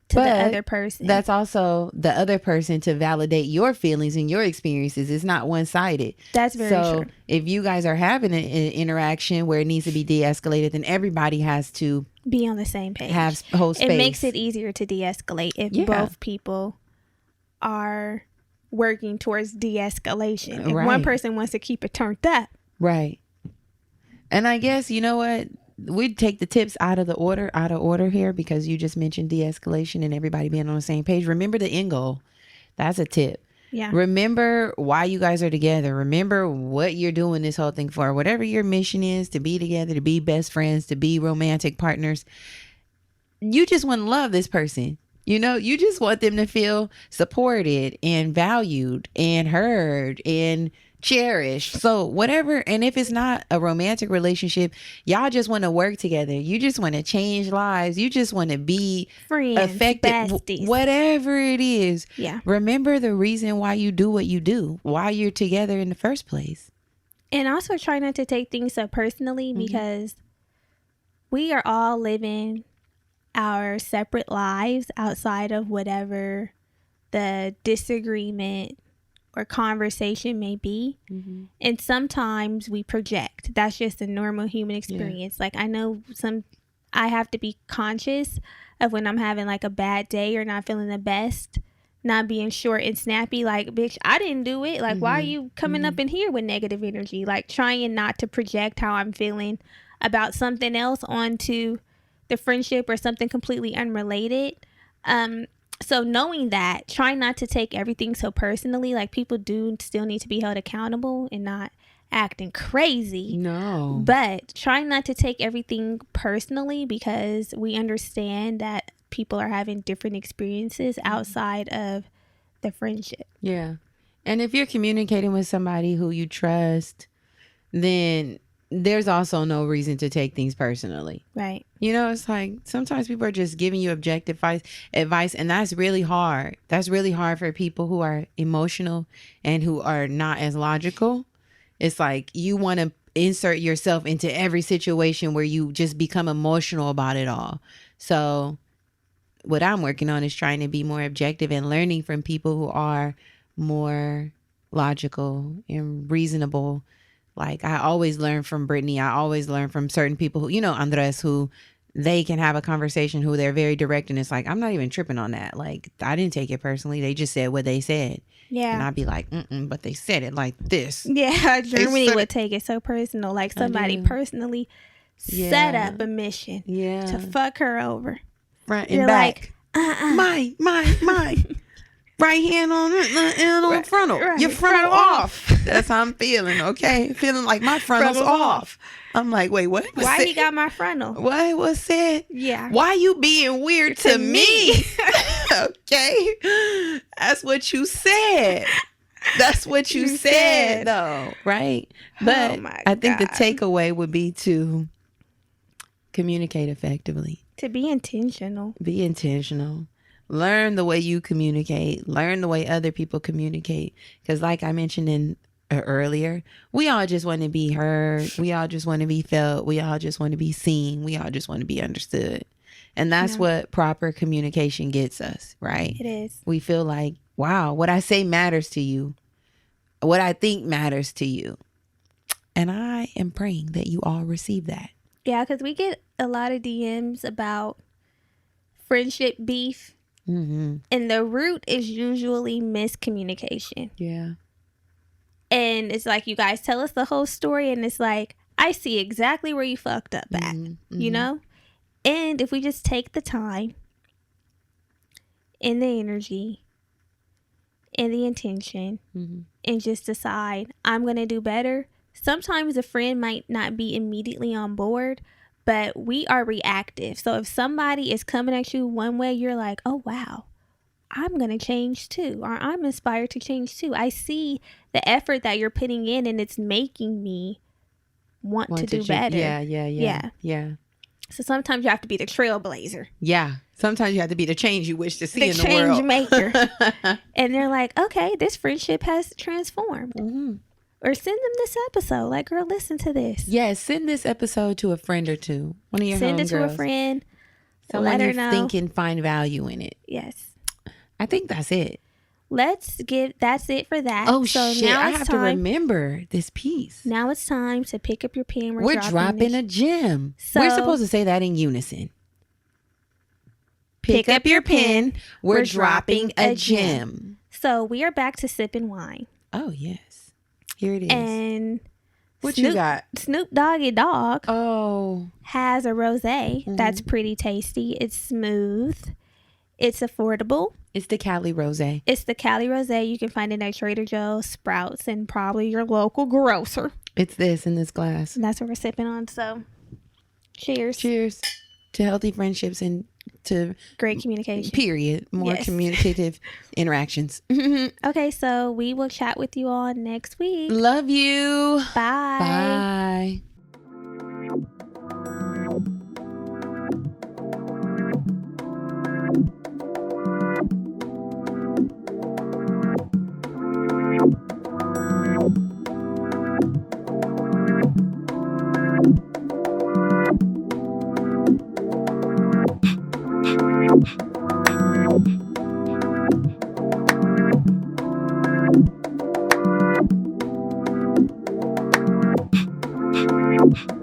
to the other person. That's also the other person to validate your feelings and your experiences. It's not one-sided. That's very true. If you guys are having an interaction where it needs to be de-escalated, then everybody has to be on the same page. Have whole space. It makes it easier to de-escalate if both people are working towards de-escalation. If one person wants to keep it turned up. Right. And I guess, you know what? We'd take the tips out of order here, because you just mentioned de-escalation and everybody being on the same page. Remember the end goal. That's a tip. Yeah. Remember why you guys are together. Remember what you're doing this whole thing for. Whatever your mission is, to be together, to be best friends, to be romantic partners. You just want to love this person. You know, you just want them to feel supported and valued and heard and cherished. So whatever, and if it's not a romantic relationship, y'all just want to work together. You just want to change lives. You just want to be friends, effective, besties. Whatever it is. Yeah. Remember the reason why you do what you do, why you're together in the first place. And also try not to take things so personally, because we are all living our separate lives outside of whatever the disagreement or conversation may be. And sometimes we project. That's just a normal human experience. Like, I know I have to be conscious of when I'm having like a bad day or not feeling the best, not being short and snappy. Like, bitch, I didn't do it. Like, why are you coming up in here with negative energy? Like, trying not to project how I'm feeling about something else onto the friendship or something completely unrelated. So knowing that, try not to take everything so personally. Like, people do still need to be held accountable and not acting crazy. No. But try not to take everything personally, because we understand that people are having different experiences outside of the friendship. Yeah. And if you're communicating with somebody who you trust, then there's also no reason to take things personally. Right. You know, it's like sometimes people are just giving you objective advice, and that's really hard. That's really hard for people who are emotional and who are not as logical. It's like you want to insert yourself into every situation where you just become emotional about it all. So what I'm working on is trying to be more objective and learning from people who are more logical and reasonable. Like, I always learn from Brittany. I always learn from certain people who, you know, Andres, who they can have a conversation, who they're very direct. And it's like, I'm not even tripping on that. Like, I didn't take it personally. They just said what they said. Yeah. And I'd be like, but they said it like this. Yeah. Germany would take it so personal. Like, somebody personally set up a mission to fuck her over. Front and back. Like, my. Right hand on frontal. Right. Your frontal off. That's how I'm feeling, okay? Feeling like my frontal's off. I'm like, wait, what? Why he got my frontal? What was said? Yeah. Why you being weird to me? Okay? That's what you said. That's what you said, though, right? But I think the takeaway would be to communicate effectively. To be intentional. Be intentional. Learn the way you communicate. Learn the way other people communicate. Because like I mentioned earlier, we all just want to be heard. We all just want to be felt. We all just want to be seen. We all just want to be understood. And that's what proper communication gets us, right? It is. We feel like, wow, what I say matters to you. What I think matters to you. And I am praying that you all receive that. Yeah, because we get a lot of DMs about friendship beef. And the root is usually miscommunication. Yeah. And it's like, you guys tell us the whole story, and it's like, I see exactly where you fucked up at, you know? And if we just take the time and the energy and the intention and just decide, I'm going to do better. Sometimes a friend might not be immediately on board, but we are reactive. So if somebody is coming at you one way, you're like, oh, wow, I'm going to change too. Or I'm inspired to change too. I see the effort that you're putting in, and it's making me want to do better. Yeah. So sometimes you have to be the trailblazer. Yeah. Sometimes you have to be the change you wish to see in the world. The change maker. And they're like, okay, this friendship has transformed. Or send them this episode. Like, girl, listen to this. Yes, send this episode to a friend or two. One of your Send it to a girls. friend. Someone you think can find value in it. Yes. I think that's it. That's it for that. Oh, so shit. Now I have to remember this piece. Now it's time to pick up your pen. We're dropping a gem. So, we're supposed to say that in unison. Pick up your pen. We're dropping a gem. So we are back to sipping wine. Oh, yes. Here it is. And what you got? Snoop Doggy Dogg has a rosé that's pretty tasty. It's smooth. It's affordable. It's the Cali Rosé. It's the Cali Rosé. You can find it at Trader Joe's, Sprouts, and probably your local grocer. It's this in this glass. And that's what we're sipping on. So, cheers. Cheers to healthy friendships and to great communication. Period. More communicative interactions. Okay, so we will chat with you all next week. Love you. Bye. Bye. You